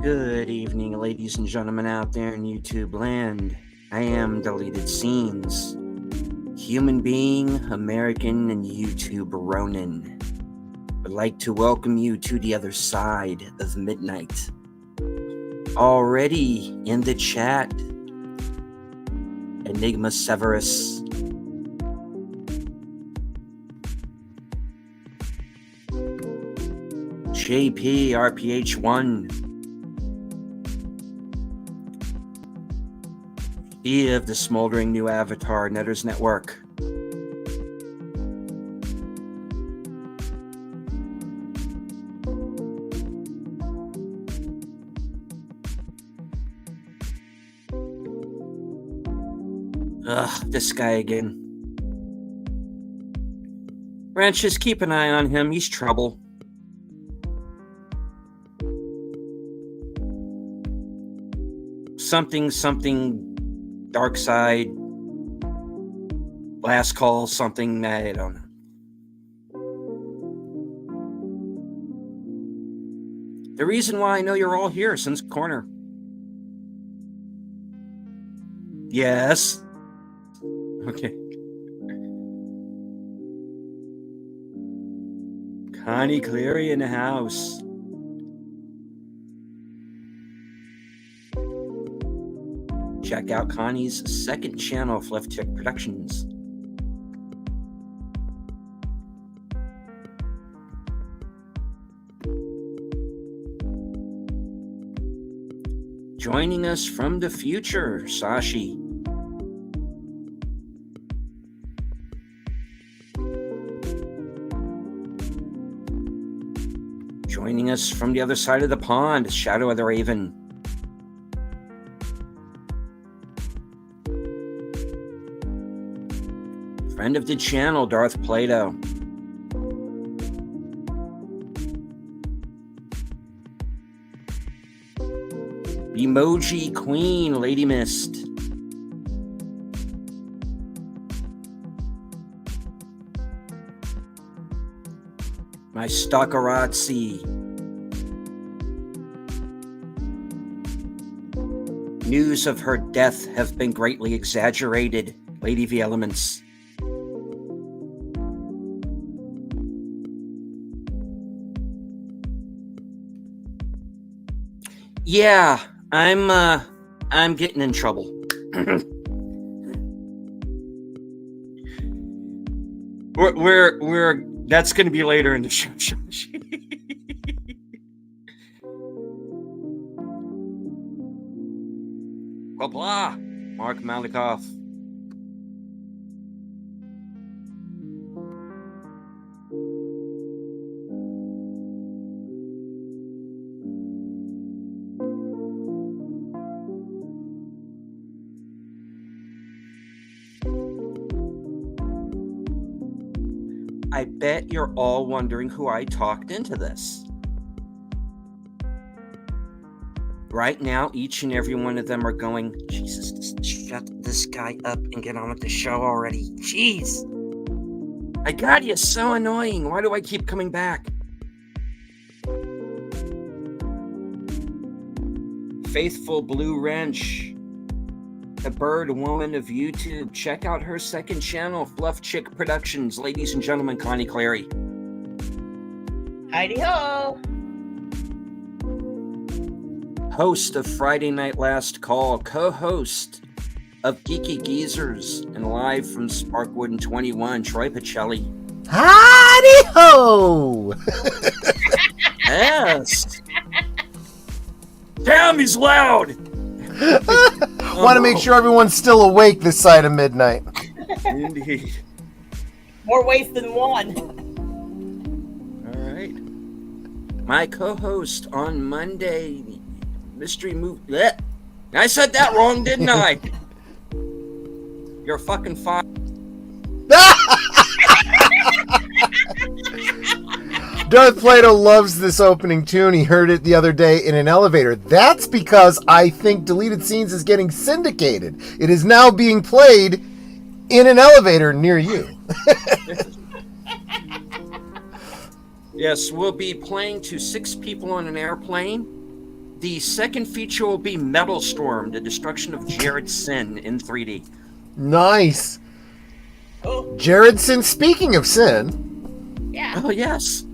Good evening, ladies and gentlemen out there in YouTube land. I am Deleted Scenes, human being, American, and YouTube Ronin. Would like to welcome you to the other side of midnight. Already in the chat, Enigma Severus, JP RPH1, of the smoldering new avatar Netters Network. Ugh, this guy again. Ranch, just keep an eye on him. He's trouble. Something dark side, last call, something, I don't know. The reason why I know you're all here since corner. Yes. Okay. Connie Cleary in the house. Check out Connie's second channel, Fluff Chick Productions. Joining us from the future, Sashi. Joining us from the other side of the pond, Shadow of the Raven. Friend of the channel, Darth Plato. Emoji Queen, Lady Mist. My Stalkerazzi. News of her death have been greatly exaggerated, Lady V Elements. Yeah, I'm getting in trouble. we're that's going to be later in the show. Blah blah. Mark Malikoff. I bet you're all wondering who I talked into this. Right now, each and every one of them are going, Jesus, shut this guy up and get on with the show already. Jeez. My God, you're so annoying. Why do I keep coming back? Faithful Blue Wrench, the bird woman of YouTube. Check out her second channel, Fluff Chick Productions. Ladies and gentlemen, Connie Clary. Heidi ho! Host of Friday Night Last Call, co-host of Geeky Geezers, and live from Sparkwood and 21, Troy Pacelli. Howdy ho! Yes. Damn, he's loud. Want to make sure everyone's still awake this side of midnight. Indeed. More ways than one. All right. My co-host on Monday, Mystery Movie. I said that wrong, didn't I? You're fucking fine. Darth Plato loves this opening tune. He heard it the other day in an elevator. That's because I think Deleted Scenes is getting syndicated. It is now being played in an elevator near you. Yes, we'll be playing to 6 people on an airplane. the second feature will be Metal Storm, the destruction of Jared Sin in 3D. Nice. Oh, Jaredson, speaking of sin. yeah. Oh, yes.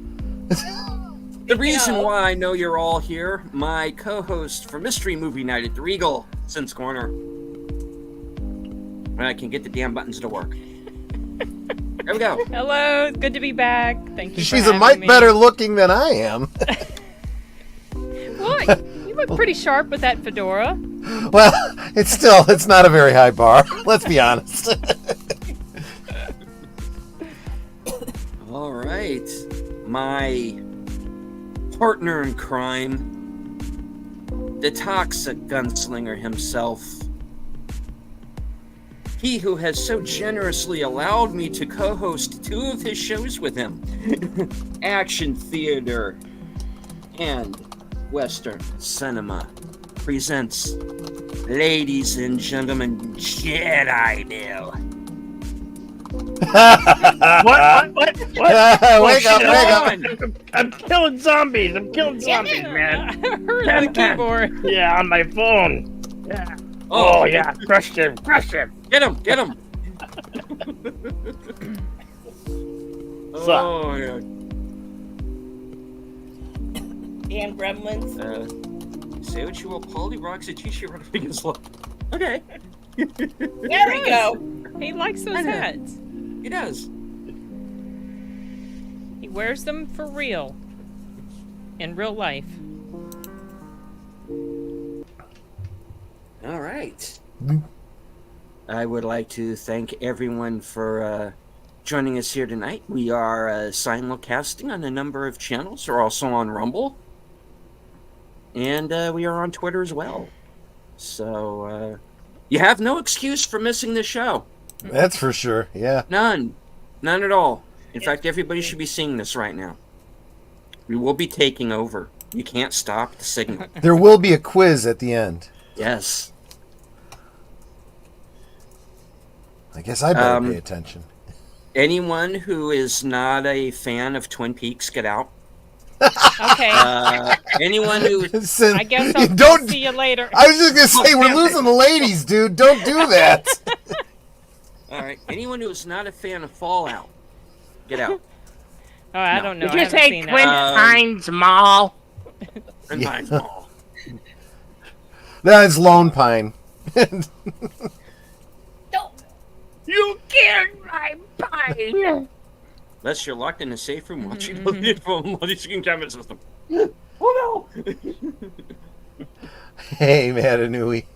The reason why I know you're all here, my co-host for Mystery Movie Night at the Regal, Sin's Corner. And I can get the damn buttons to work. There we go. Hello, it's good to be back. Thank you. She's for a mite having me. better looking than I am. What? You look pretty sharp with that fedora. Well, it's not a very high bar. Let's be honest. All right. My partner in crime, the toxic gunslinger himself. He who has so generously allowed me to co-host 2 of his shows with him. Action Theater and Western Cinema presents, ladies and gentlemen, Jedi Bill. What? Wake up, I'm killing zombies. Man. I heard on the keyboard. Yeah, on my phone. Yeah. Oh, yeah. Crushed him. Get him! So, Oh, yeah. Damn gremlins. Say what you will, Paulie rocks a t-shirt Rodriguez look. Okay. There we go. He likes those I know. hats. He does. He wears them for real. In real life. All right. I would like to thank everyone for joining us here tonight. We are simulcasting on a number of channels. We're also on Rumble. And we are on Twitter as well. So you have no excuse for missing this show. That's for sure. Yeah. None at all. In fact, everybody should be seeing this right now. We will be taking over. You can't stop the signal. There will be a quiz at the end. Yes. I guess I better pay attention. Anyone who is not a fan of Twin Peaks, get out. Okay. Anyone who Sin, I guess I'll don't. see you later. I was just gonna say we're losing the ladies, dude. Don't do that. all right, anyone who is not a fan of Fallout, get out. Oh, I No. don't know. did I you haven't say seen Twin that. Pines Mall? And Yeah. mine's Mall. That is Lone Pine. Don't. You killed my pine. Unless you're locked in a safe room watching the beautiful multi-screen camera system. Oh no! Hey, Matanui.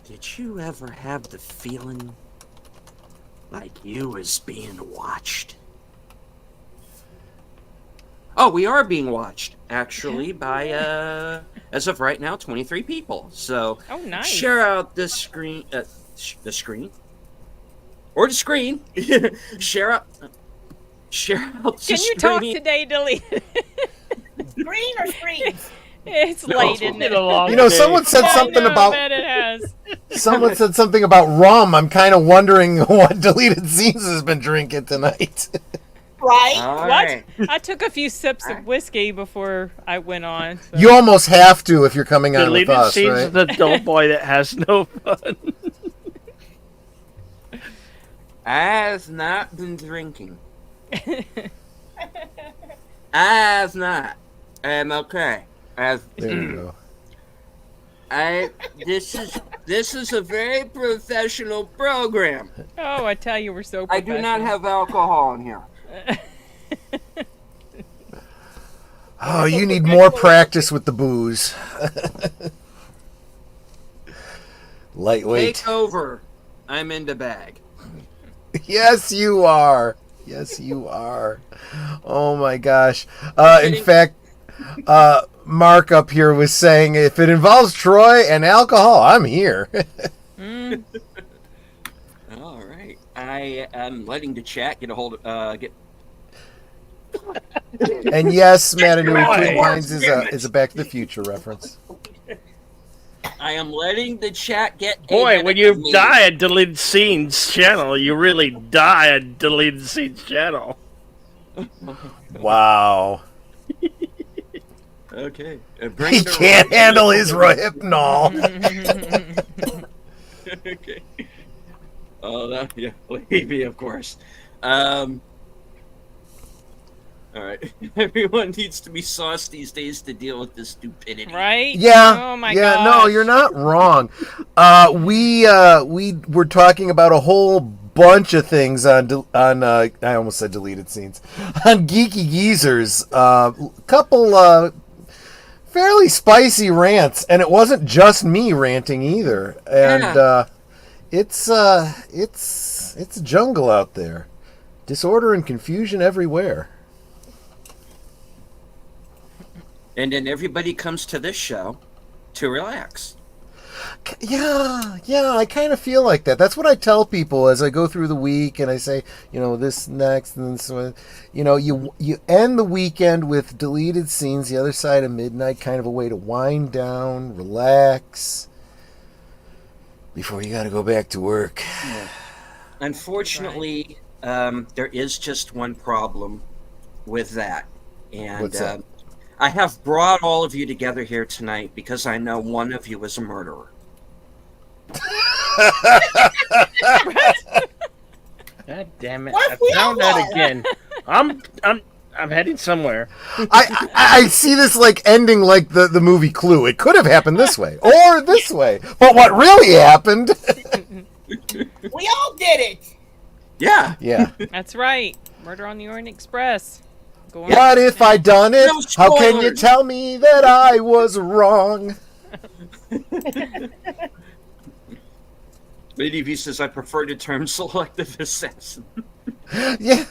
Did you ever have the feeling like you was being watched? Oh, we are being watched, actually, by, as of right now, 23 people. So, Oh, nice. share out the screen, the screen? Or the screen. share out the Can you talk screen. today, Deleted? Green or screens? It's late, isn't it? You know, someone said I something know, about I bet it has. someone said something about rum. I'm kind of wondering what Deleted Scenes has been drinking tonight. Right? All What? right. I took a few sips of whiskey before I went on. So. You almost have to if you're coming on with Deleted us, Scenes right? is the adult boy that has no fun. I have not been drinking. I have not. I'm okay. There you go. This is a very professional program. Oh, I tell you, we're so I do not professional. have alcohol in here. Oh, you need more practice with the booze. Lightweight. Take over. I'm in the bag. Yes, you are. Yes, you are. Oh my gosh. In kidding. fact, Mark up here was saying if it involves Troy and alcohol, I'm here. Mm. All right. I am letting the chat get a hold of get. And yes, Matanui Troy. Twin Pines is a Back to the Future reference. I am letting the chat get. Boy, ahead when of you me. die at Deleted Scenes channel, you really die at Deleted Scenes channel. Wow. Okay. He can't handle his Rohypnol. Okay. Oh, that, yeah, Levy, of course. All right. Everyone needs to be sauced these days to deal with this stupidity. Right? Yeah. Oh my yeah. gosh. No, you're not wrong. We were talking about a whole bunch of things on I almost said deleted scenes on Geeky Geezers. Couple fairly spicy rants, and it wasn't just me ranting either. And it's a jungle out there, disorder and confusion everywhere. And then everybody comes to this show to relax. Yeah, I kind of feel like that. That's what I tell people as I go through the week, and I say, this next, and this one. You end the weekend with deleted scenes, The Other Side of Midnight, kind of a way to wind down, relax, before you got to go back to work. Yeah. Unfortunately, there is just one problem with that. And What's that? I have brought all of you together here tonight because I know one of you is a murderer. God damn it! What I if we found all that are? again. I'm heading somewhere. I see this like ending like the movie Clue. It could have happened this way or this way, but what really happened? We all did it. Yeah. Yeah. That's right. Murder on the Orient Express. Go on. What if I done it? No How can you spoilers. tell me that I was wrong? Lady V says, I prefer the term selective assassin. Yeah,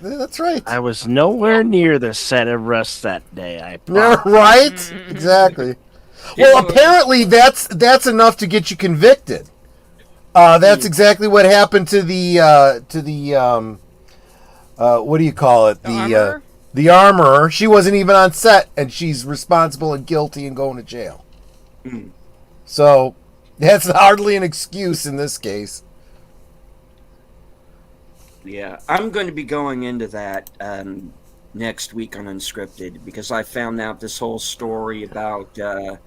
that's right. I was nowhere near the set of Rust that day. I Yeah, promise. right? Exactly. Well, apparently that's enough to get you convicted. That's exactly what happened to the what do you call it? Armorer? The armorer. She wasn't even on set, and she's responsible and guilty and going to jail. Mm. So that's hardly an excuse in this case. Yeah, I'm going to be going into that next week on Unscripted because I found out this whole story about the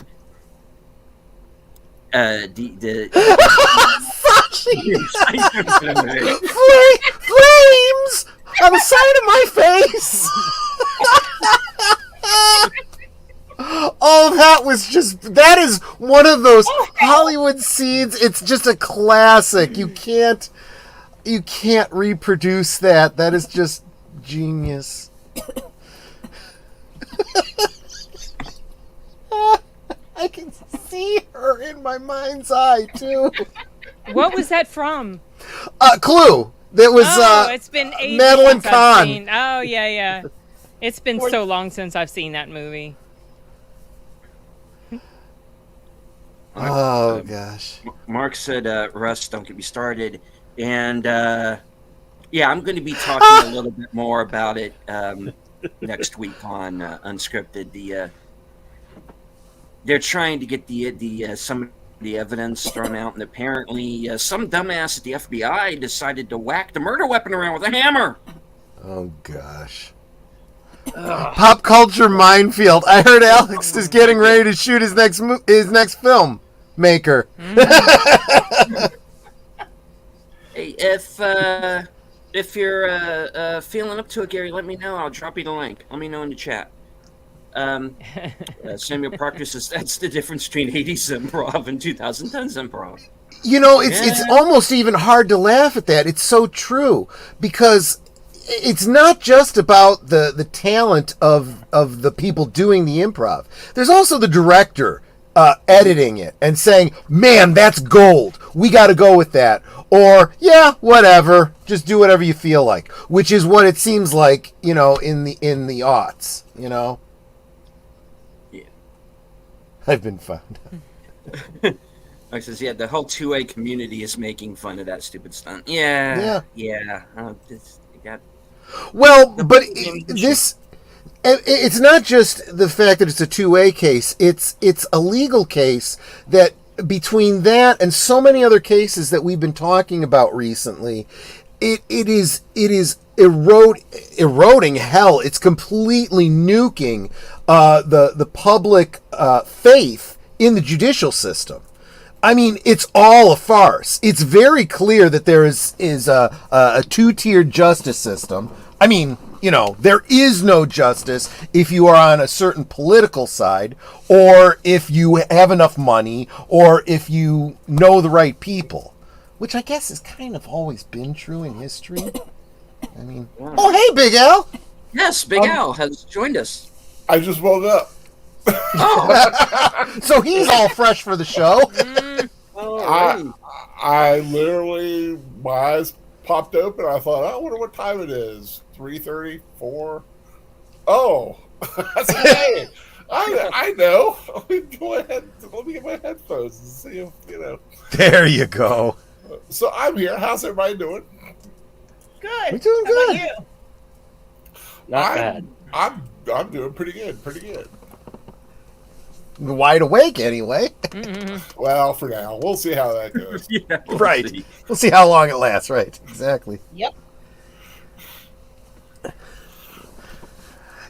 Flames on the side of my face. Oh, that is one of those Hollywood scenes. It's just a classic. You can't reproduce that. That is just genius. I can see her in my mind's eye too. What was that from? Clue. That was It's been ages Madeline since I've Kahn. seen- Oh yeah. It's been so long since I've seen that movie. Oh gosh. Mark said, Russ, don't get me started. And yeah, I'm going to be talking a little bit more about it next week on Unscripted. They're trying to get the some of the evidence thrown out, and apparently some dumbass at the FBI decided to whack the murder weapon around with a hammer. Oh gosh. Pop culture minefield. I heard Alex is getting ready to shoot his next film maker. Hey, if you're feeling up to it, Gary, let me know. I'll drop you the link. Let me know in the chat. Samuel Proctor says that's the difference between 80s improv and 2010s improv. It's almost even hard to laugh at that. It's so true because it's not just about the talent of the people doing the improv. There's also the director editing it and saying, "Man, that's gold. We got to go with that." Or, "Yeah, whatever. Just do whatever you feel like," which is what it seems like, in the aughts. Yeah. I've been found. Like says, yeah, the whole 2A community is making fun of that stupid stunt. Yeah. Well, but it's not just the fact that it's a 2A case. It's a legal case that between that and so many other cases that we've been talking about recently, it is eroding hell. It's completely nuking the public faith in the judicial system. I mean, it's all a farce. It's very clear that there is a two-tiered justice system. I mean, there is no justice if you are on a certain political side, or if you have enough money, or if you know the right people, which I guess has kind of always been true in history. I mean, oh, hey, Big Al. Yes, Big Al has joined us. I just woke up. Oh, So he's all fresh for the show. I literally, my eyes popped open. I thought, I wonder what time it is. 3:34. Oh, that's okay. I know. Let me go ahead. Let me get my headphones and see if There you go. So I'm here. How's everybody doing? Good. We're doing How about good. you? Not bad. I'm doing pretty good. Pretty good. Wide awake, anyway. Well, for now, we'll see how that goes. yeah, Right. see. We'll see how long it lasts. Right. Exactly. Yep.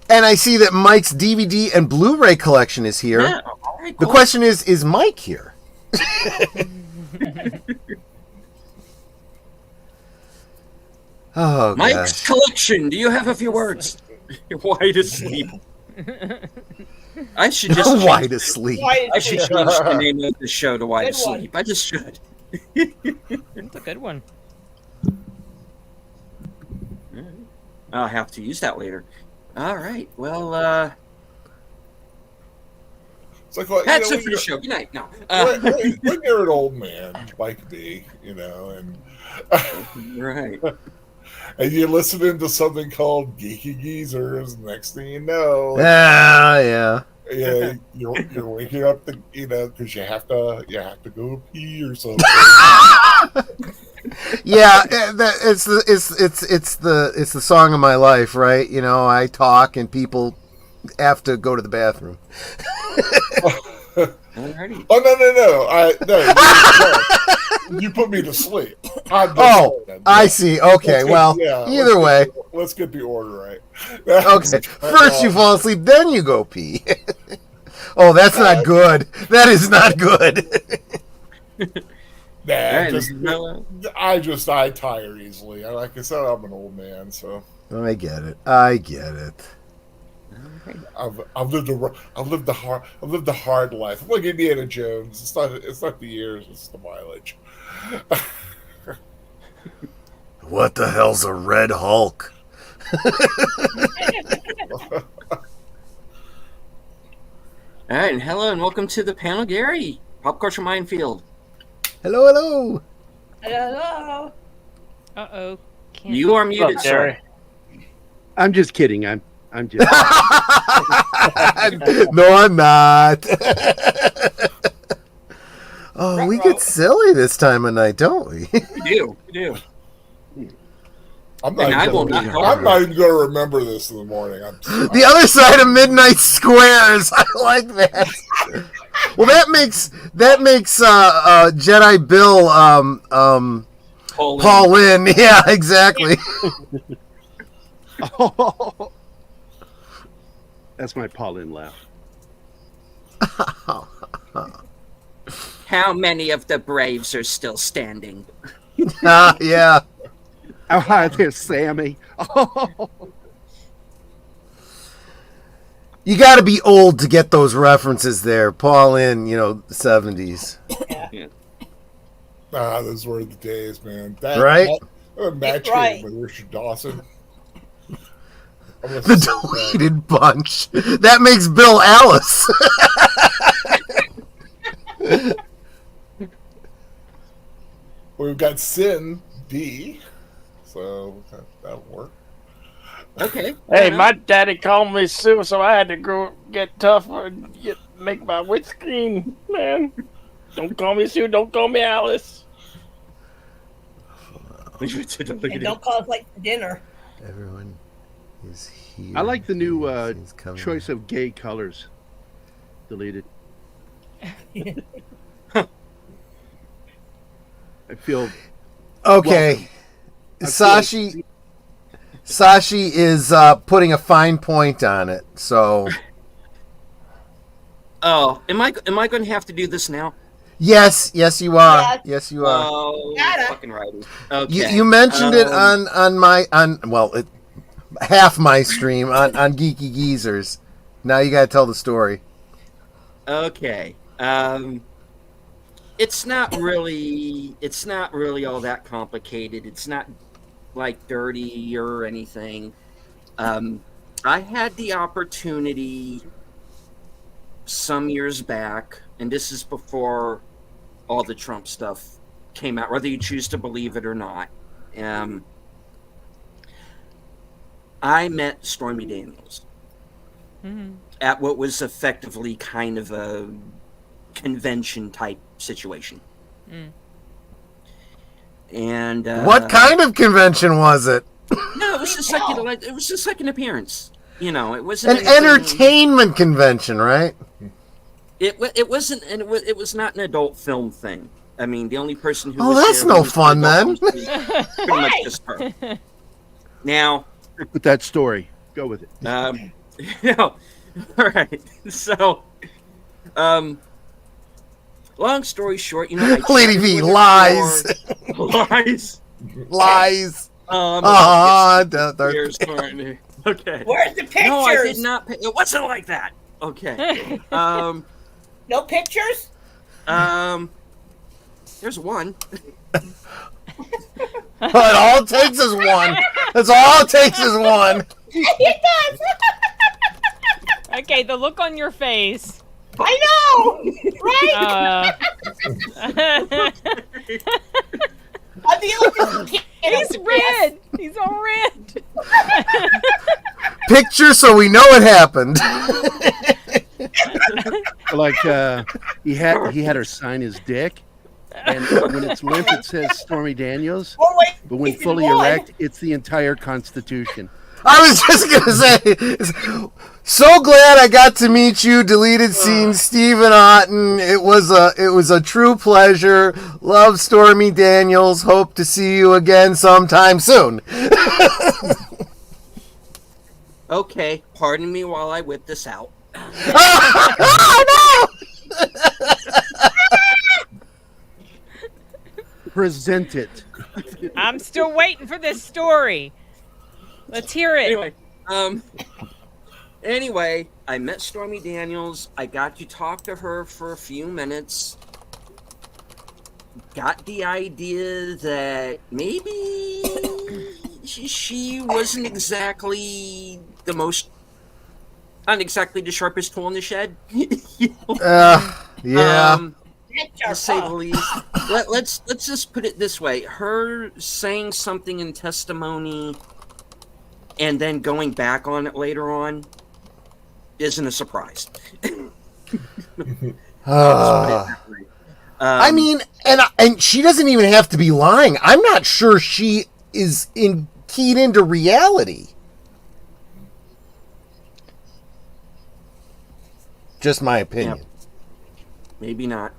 And I see that Mike's DVD and Blu-ray collection is here. Yeah, all right, The cool. question is Mike here? Oh, Mike's gosh. collection. Do you have a few words? Wide asleep. I should just change, Wide asleep. Quiet I should sleep. change the name of the show to Wide Good one. Asleep. I just should. It's a good one. I'll have to use that later. All right. Well, It's like, well, that's you it know, for the show. Good night. No. when you're an old man like me, and Right. and you're listening to something called Geeky Geezers, next thing you know, Yeah. you're waking up, because you have to go pee or something. Yeah, it's the song of my life, right? I talk and people have to go to the bathroom. Alrighty. Oh no! You put me to sleep. I see. Okay, well, either way. Let's get the order right. Okay, first you fall asleep, then you go pee. Oh, that's not good. That is not good. Nah, Right, I tire easily. Like I said, I'm an old man, so I get it. I've lived the hard life. I'm like Indiana Jones. It's not the years, it's the mileage. What the hell's a Red Hulk? All right. And hello and welcome to the panel, Gary. Pop Culture Minefield. Hello. Hello. Uh-oh. You are What's muted, up, sir. Gary? I'm just kidding. I'm just. No, I'm not. Oh, we get silly this time of night, don't we? We do. I'm not And I even will gonna- not help I'm you. not even going to remember this in the morning. The other side of midnight squares. I like that. Well, that makes Jedi Bill Paul Lynn. Yeah, exactly. That's my Paulin laugh. How many of the Braves are still standing? Yeah. Oh, hi there, Sammy. You got to be old to get those references there. Paul Lynn, the 70s. Those were the days, man. Right? Match Right. game with Richard Dawson. The deleted bunch. That makes Bill Alice. We've got Sin D, so that'll work. Okay. Hey, my daddy called me Sue, so I had to go get tougher and make my windscreen, man. Don't call me Sue, don't call me Alice. And don't call us late for dinner. Everyone is here. I like the new He's coming. choice of gay colors. Deleted. I feel Okay. Sashi is putting a fine point on it. So, Oh, am I going to have to do this now? yes, you are. Yes. Yes, you are. Oh, Gotta. fucking righty. Okay. You mentioned it on half my stream on Geeky Geezers. Now you gotta tell the story. Okay. It's not really all that complicated. It's not like dirty or anything. I had the opportunity some years back, and this is before all the Trump stuff came out, whether you choose to believe it or not. I met Stormy Daniels at what was effectively kind of a convention type situation. And What kind of convention was it? No, it was the second appearance. You know, it wasn't An entertainment convention, right? It wasn't, and it was not an adult film thing. I mean, the only person who Oh, was that's there no was fun the then. adult films was pretty much just her. Now, With that story, go with it. all right. So, long story short, I Lady chatted V with her lies. for- lies. Lies. Here's Courtney. Okay. Where's the pictures? No, I did not. It wasn't like that. Okay. No pictures? There's one. But all it takes is one. That's all it takes is one. It does. Okay, the look on your face. I know, right? I'm the only kid. He's red. He's all red. Picture so we know it happened. Like he had her sign his dick, and when it's limp it says Stormy Daniels, Oh, wait, but when it's in fully one. erect it's the entire Constitution. I was just gonna say, so glad I got to meet you, Deleted Scenes, Stephen Otten. It was a true pleasure. Love Stormy Daniels. Hope to see you again sometime soon. Okay, pardon me while I whip this out. Oh no! Present it. I'm still waiting for this story. Let's hear it. Anyway, I met Stormy Daniels. I got to talk to her for a few minutes. Got the idea that maybe she wasn't exactly not exactly the sharpest tool in the shed. Yeah. To say the least. Let's just put it this way: her saying something in testimony and then going back on it later on isn't a surprise. I mean, and she doesn't even have to be lying. I'm not sure she is keyed into reality. Just my opinion. Yeah. Maybe not.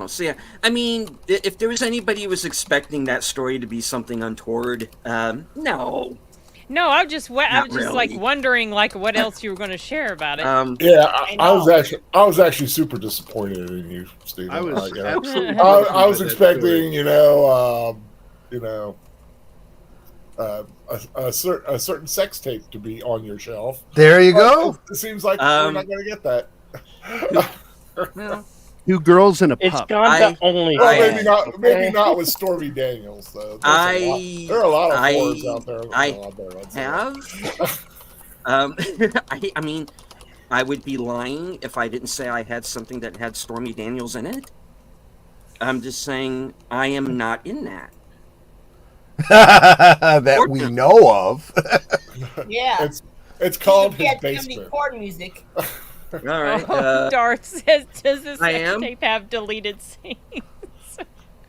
So yeah, I mean, if there was anybody who was expecting that story to be something untoward, no. No, I was just really. like wondering like what else you were going to share about it. Yeah, I was actually super disappointed in you, Stephen. I was absolutely. I was expecting, a certain sex tape to be on your shelf. There you go. It seems like we're not going to get that. No. 2 girls and a It's pup. gone to only. Well, maybe not with Stormy Daniels though. There are a lot of whores out there. I mean, I would be lying if I didn't say I had something that had Stormy Daniels in it. I'm just saying I am not in that. That we know of. Yeah. It's called his Jimmy basement. Chord music. All right. Darth says, "Does this I sex am? tape have deleted scenes?"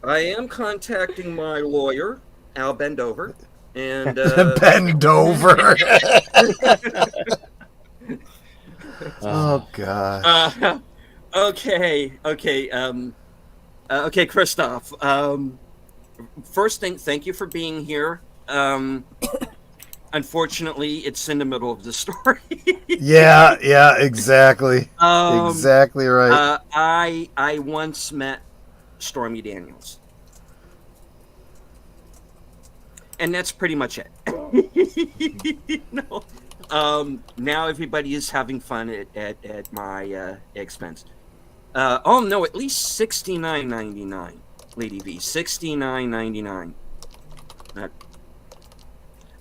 I am contacting my lawyer, Al Bendover, and Bend over. Oh God. okay, Christoph. first thing, thank you for being here. Unfortunately, it's in the middle of the story. Yeah, exactly. Exactly right. I once met Stormy Daniels, and that's pretty much it. No. Now everybody is having fun at my expense. Oh no, at least $69.99, Lady V. $69.99.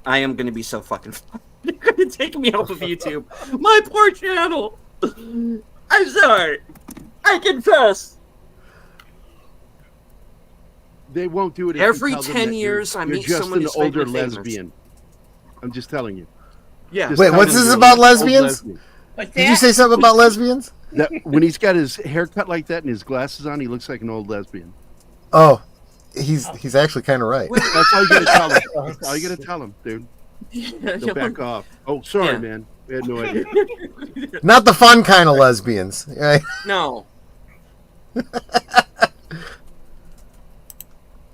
I am gonna be so fucking fun. They're gonna take me off of YouTube. My poor channel. I'm sorry. I confess. They won't do it if you Every tell them 10 that years, I you're meet just someone an who's older famous. lesbian. I'm just telling you. Yeah. Just Wait, tell what's them this you're about an old lesbians? lesbian. What's Did you that? say something about lesbians? That when he's got his hair cut like that and his glasses on, he looks like an old lesbian. Oh, he's actually kind of right. That's all you gotta tell him. That's all you gotta tell him, dude. Yeah, They'll back off. Oh, sorry, Yeah. man. We had no idea. Not the fun kind of lesbians. Right? No.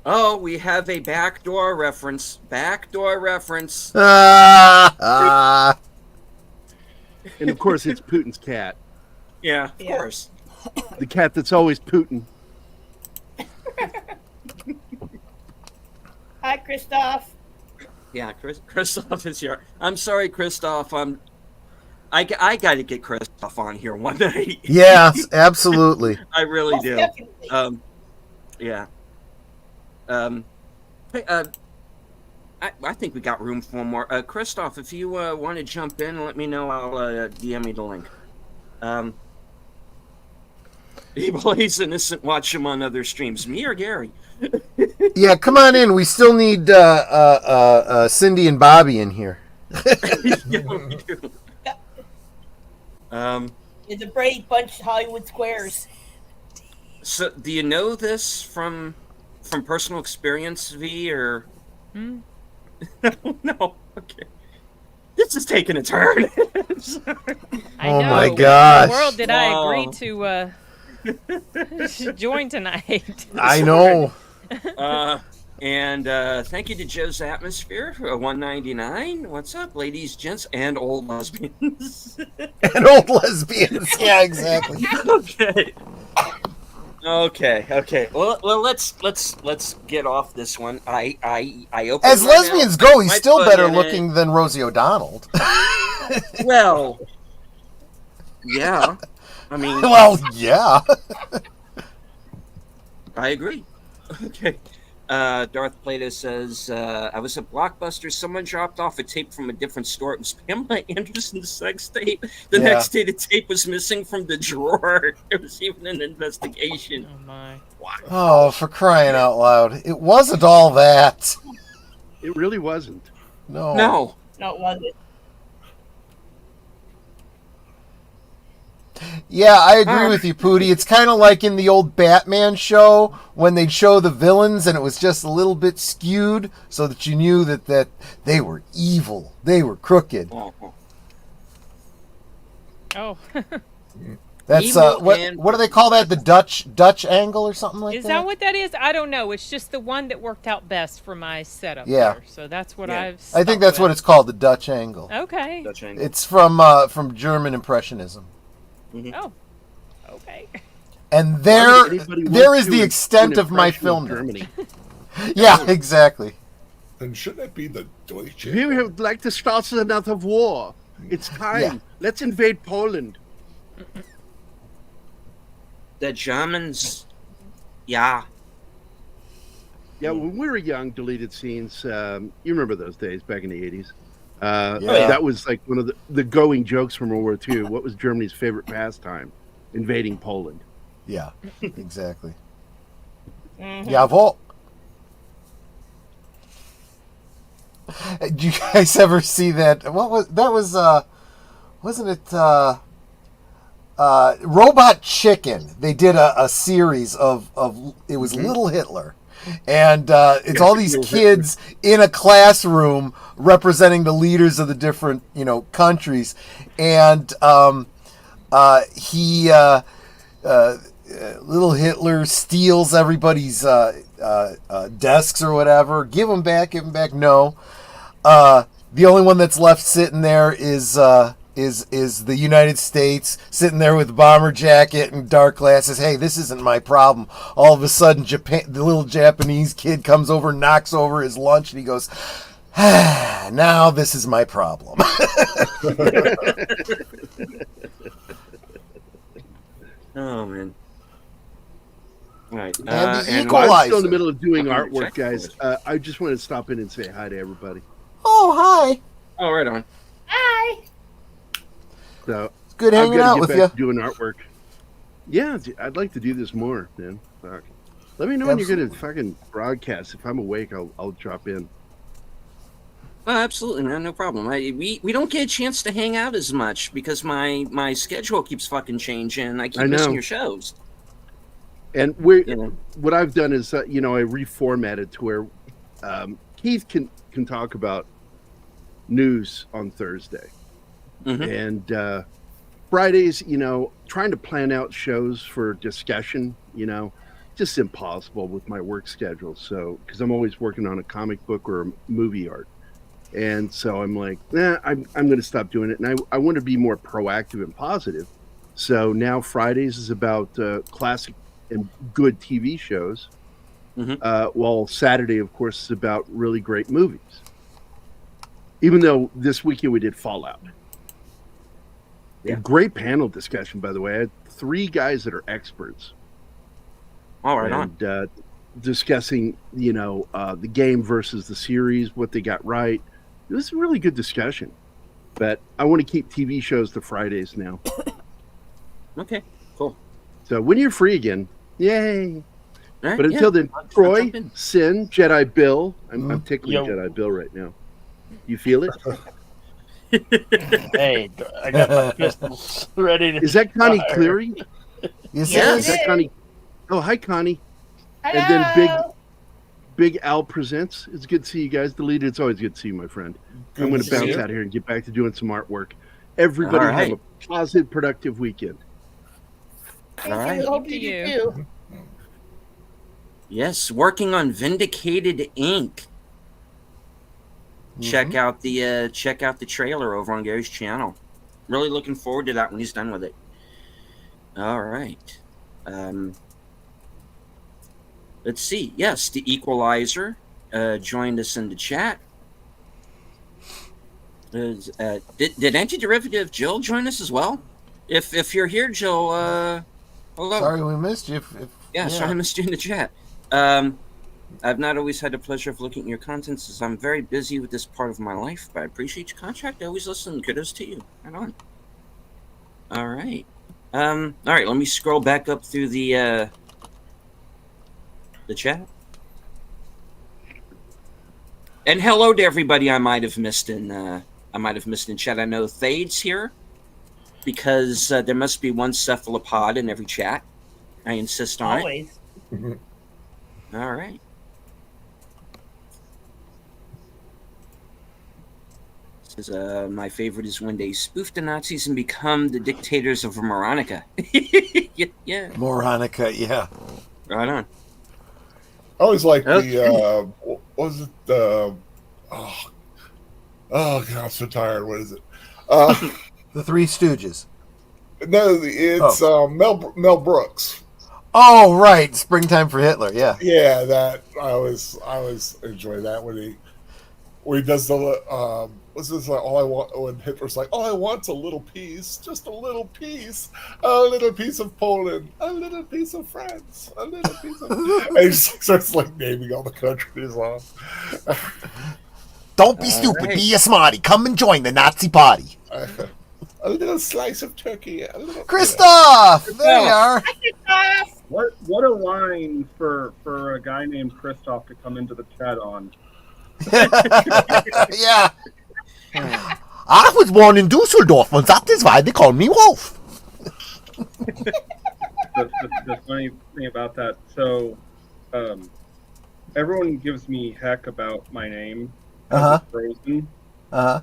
Oh, we have a backdoor reference. Backdoor reference. Ah. And of course, it's Putin's cat. Yeah, of Yeah. course. The cat that's always Putin. Hi, Christoph. Yeah, Christoph is here. I'm sorry, Christoph. I got to get Christoph on here one night. Yes, absolutely. I really Most do. definitely. Yeah. Hey, I think we got room for one more. Christoph, if you want to jump in, let me know. I'll DM you the link. He's innocent. Watch him on other streams. Me or Gary? Yeah, come on in. We still need Cindy and Bobby in here. Yeah, we do. It's a Brady Bunch Hollywood Squares. So, do you know this from personal experience, V, or? No. Okay. This is taking a turn. Sorry. I Oh know. my What gosh. in the world did I Wow. agree to join tonight? I know. And thank you to Joe's Atmosphere for $1.99. What's up, ladies, gents, and old lesbians? And old lesbians. Yeah, exactly. Okay. Well, let's get off this one. I open As my lesbians mouth, go, he's my still foot better in it. looking than Rosie O'Donnell. Well, yeah. I mean, Well, yeah. I agree. Okay. Darth Plato says, I was at Blockbuster. Someone dropped off a tape from a different store. It was Pamela Anderson's sex tape. The Yeah. next day, the tape was missing from the drawer. There was even an investigation. Oh my. Oh, for crying out loud. It wasn't all that. It really wasn't. No. No. No, it wasn't. Yeah, I agree with you, Pootie. It's kind of like in the old Batman show when they'd show the villains and it was just a little bit skewed so that you knew that they were evil. They were crooked. Oh. That's Evil and- what do they call that? The Dutch angle or something like Is that? that what that is? I don't know. It's just the one that worked out best for my setup. Yeah. There. So that's what Yeah. I've. I think that's what it's called, the Dutch angle. Okay. Dutch angle. It's from German Impressionism. Oh. Okay. And there Anybody there wants is to the do extent an of my impression film. Germany. Yeah, exactly. Then shouldn't it be the Deutsche? We would like to start another war. It's time. Yeah. Let's invade Poland. The Germans, yeah. Yeah, when we were young, deleted scenes. You remember those days back in the 80s. Yeah. That was like one of the going jokes from World War II. What was Germany's favorite pastime? Invading Poland. Yeah, exactly. Mhm. Jawohl. Did you guys ever see that? What was that? Wasn't it Robot Chicken? They did a series of it was Little Hitler, and it's all these Little kids in a classroom representing the leaders of the different countries, and Little Hitler steals everybody's desks or whatever. Give them back. Give them back. No. The only one that's left sitting there is the United States, sitting there with a bomber jacket and dark glasses. Hey, this isn't my problem. All of a sudden, the little Japanese kid comes over, knocks over his lunch, and he goes, now this is my problem. Oh man. All right. And the and Equalizer. I'm still in the middle of doing Okay, artwork, check. guys. I just wanted to stop in and say hi to everybody. Oh, hi. Oh, right on. Hi. So It's good I've hanging got out to with get you. back to doing artwork. Yeah, I'd like to do this more, man. Fuck. Let me know when you're going to fucking broadcast. If I'm awake, I'll drop in. Oh, absolutely, man. No problem. We don't get a chance to hang out as much because my schedule keeps fucking changing. I keep I know. missing your shows. And You know. what I've done is, I reformatted to where Keith can talk about news on Thursday. Mhm. And Fridays, trying to plan out shows for discussion, just impossible with my work schedule. So, because I'm always working on a comic book or a movie art. And so I'm like, I'm going to stop doing it. And I want to be more proactive and positive. So now Fridays is about classic and good TV shows. While Saturday, of course, is about really great movies. Even though this weekend we did Fallout. Yeah. A great panel discussion, by the way. I had 3 guys that are experts. All right on. And discussing, the game versus the series, what they got right. It was a really good discussion. But I want to keep TV shows to Fridays now. Okay, cool. So when you're free again, yay. All right, But until then, I'll Troy, jump in. Sin, Jedi Bill. I'm tickling Yo. Jedi Bill right now. You feel it? Hey, I got my pistols ready to. Is that Connie fire. Cleary? Yes, Yes. Is that Connie? Oh, hi, Connie. And then Big Al presents. It's good to see you guys. Deleted. It's always good to see you, my friend. I'm going to to bounce see you. out here and get back to doing some artwork. Everybody All right. have a positive, productive weekend. Thank All right. you. Hope Thank you you. do too. Yes, working on Vindicated Inc. Check out the trailer over on Gary's channel. Really looking forward to that when he's done with it. All right. Let's see. Yes, the Equalizer joined us in the chat. Did Antiderivative Jill join us as well? If you're here, Jill, hello. Sorry we missed you. Yeah, sorry I missed you in the chat. I've not always had the pleasure of looking at your contents as I'm very busy with this part of my life, but I appreciate your contract. I always listen. Kudos to you. Right on. All right. All right, let me scroll back up through the chat. And hello to everybody I might have missed in chat. I know Thade's here because there must be one cephalopod in every chat. I insist on Always. it. All right. This is, my favorite is when they spoof the Nazis and become the dictators of Moronica. Yeah. Moronica, yeah. Right on. I always like Okay. the what was it oh god, I'm so tired. What is it? The Three Stooges. No, it's Mel Brooks. Oh, right. Springtime for Hitler, yeah. Yeah, that I always enjoy that when he does the what's this like? All I want when Hitler's like, all I want's a little piece, just a little piece of Poland, a little piece of France, a little piece of, and he just starts like naming all the countries off. Don't be stupid, right. be a smarty. Come and join the Nazi party. A little slice of turkey, a little. Christoph! There you are. What a line for a guy named Christoph to come into the chat on. Yeah. I was born in Dusseldorf, and that is why they call me Wolf. The funny thing about that, so everyone gives me heck about my name. Uh-huh. Frozen. Uh-huh.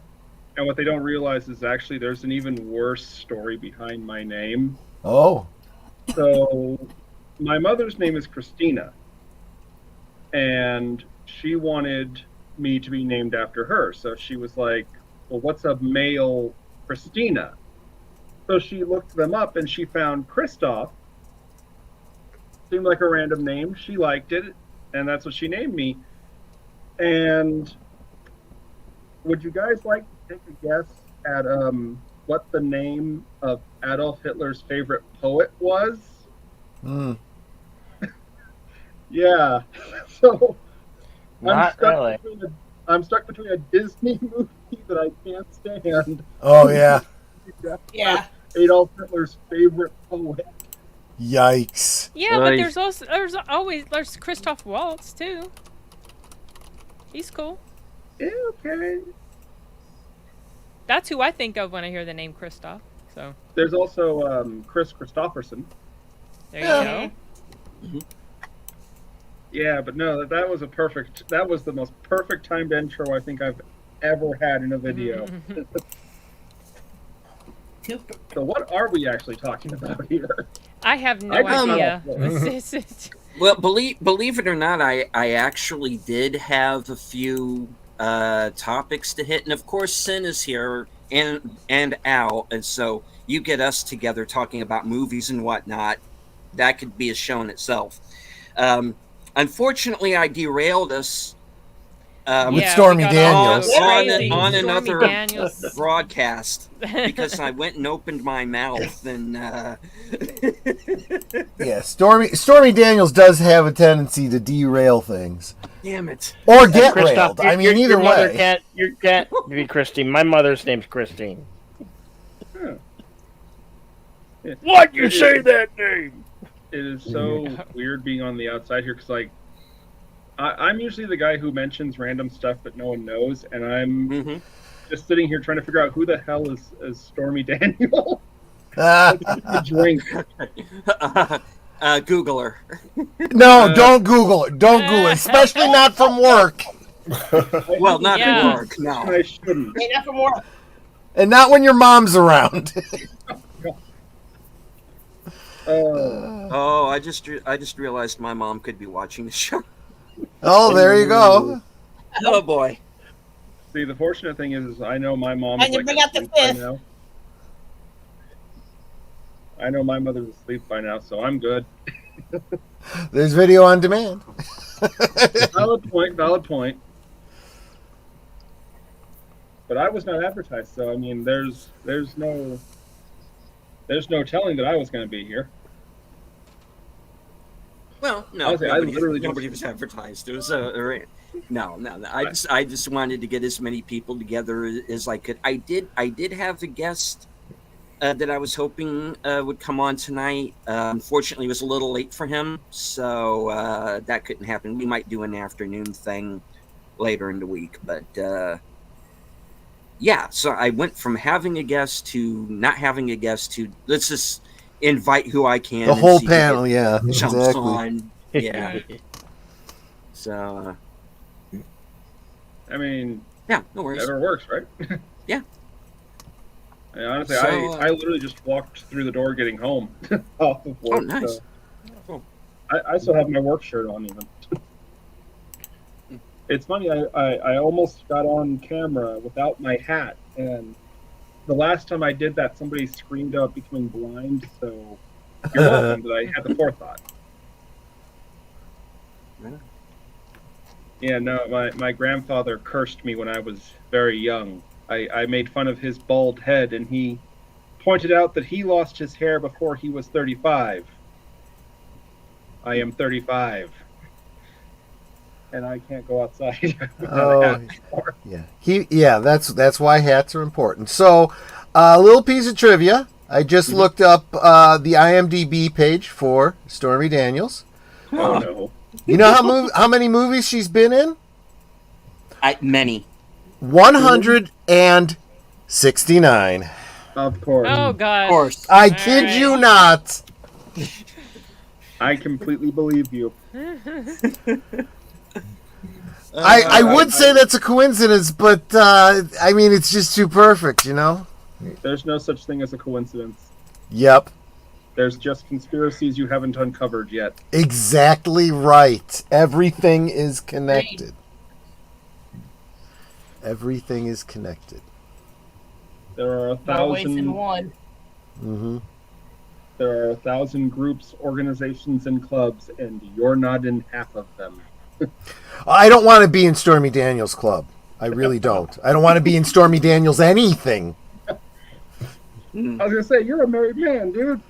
And what they don't realize is actually there's an even worse story behind my name. Oh. So my mother's name is Christina. and she wanted me to be named after her. So she was like, well, what's a male Christina? So she looked them up and she found Christoph. Seemed like a random name. She liked it, and that's what she named me. And would you guys like to take a guess at what the name of Adolf Hitler's favorite poet was? Yeah. So Not really. I'm stuck between a Disney movie that I can't stand. Oh yeah. Yeah. Adolf Hitler's favorite poet. Yikes. Yeah, but Nice. there's Christoph Waltz too. He's cool. Yeah, okay. That's who I think of when I hear the name Christoph. So There's also Chris Christopherson. there you go. Yeah, but no, that was that was the most perfect timed intro I think I've ever had in a video. So what are we actually talking about here? I have no I just idea. know. Well, believe it or not, I actually did have a few topics to hit, and of course, Sin is here and Al, and so you get us together talking about movies and whatnot. That could be a show in itself. Unfortunately, I derailed us With Stormy we got Daniels. all on crazy. on Stormy another Daniels. broadcast because I went and opened my mouth and Yeah, Stormy Daniels does have a tendency to derail things. damn it. Or get Christoph, railed. I mean, either your mother way. can't be Christine. My mother's name's Christine. Yeah. Why'd you say that name? It is so weird being on the outside here because, like, I'm usually the guy who mentions random stuff that no one knows, and I'm just sitting here trying to figure out who the hell is Stormy Daniel. Drink. Google her. No, don't Google it. Don't Google it, especially not from work. Well, not Yeah. work. No. I shouldn't. Ain't nothing more. And not when your mom's around. Oh, I just realized my mom could be watching the show. Oh, there you go. Oh boy. See, the fortunate thing is I know my mom. And you bring out the fifth. I know my mother's asleep by now, so I'm good. There's video on demand. Valid point. But I was not advertised, so I mean, there's no telling that I was going to be here. Well, no, Honestly, nobody was advertised. It was no. I just wanted to get as many people together as I could. I did have a guest that I was hoping would come on tonight. Unfortunately, it was a little late for him, so that couldn't happen. We might do an afternoon thing later in the week, but yeah. So I went from having a guest to not having a guest to let's just invite who I can. The and whole see who panel, yeah, jumps exactly. on. Yeah. So. I mean, Yeah, no worries. whatever works, right? Yeah. And honestly, So, I literally just walked through the door getting home off of work. Oh, nice. So Cool. I still have my work shirt on even. It's funny, I almost got on camera without my hat, and the last time I did that, somebody screamed out between blinds, so you're welcome that I had the forethought. Yeah. Yeah, no, my grandfather cursed me when I was very young. I made fun of his bald head, and he pointed out that he lost his hair before he was 35. I am 35. And I can't go outside without a hat anymore. Yeah. That's why hats are important. So, a little piece of trivia. I just looked up the IMDb page for Stormy Daniels. Oh, no. You know how many movies she's been in? Many. 169. Of course. Oh god. Of course. I kid you not. I completely believe you. I would say that's a coincidence, but I mean, it's just too perfect, you know? There's no such thing as a coincidence. Yep. There's just conspiracies you haven't uncovered yet. Exactly right. Everything is connected. Everything is connected. There are Always in 1,000. one. Mm-hmm. There are 1,000 groups, organizations, and clubs, and you're not in half of them. I don't want to be in Stormy Daniels' club. I really don't. I don't want to be in Stormy Daniels' anything. I was gonna say, you're a married man, dude.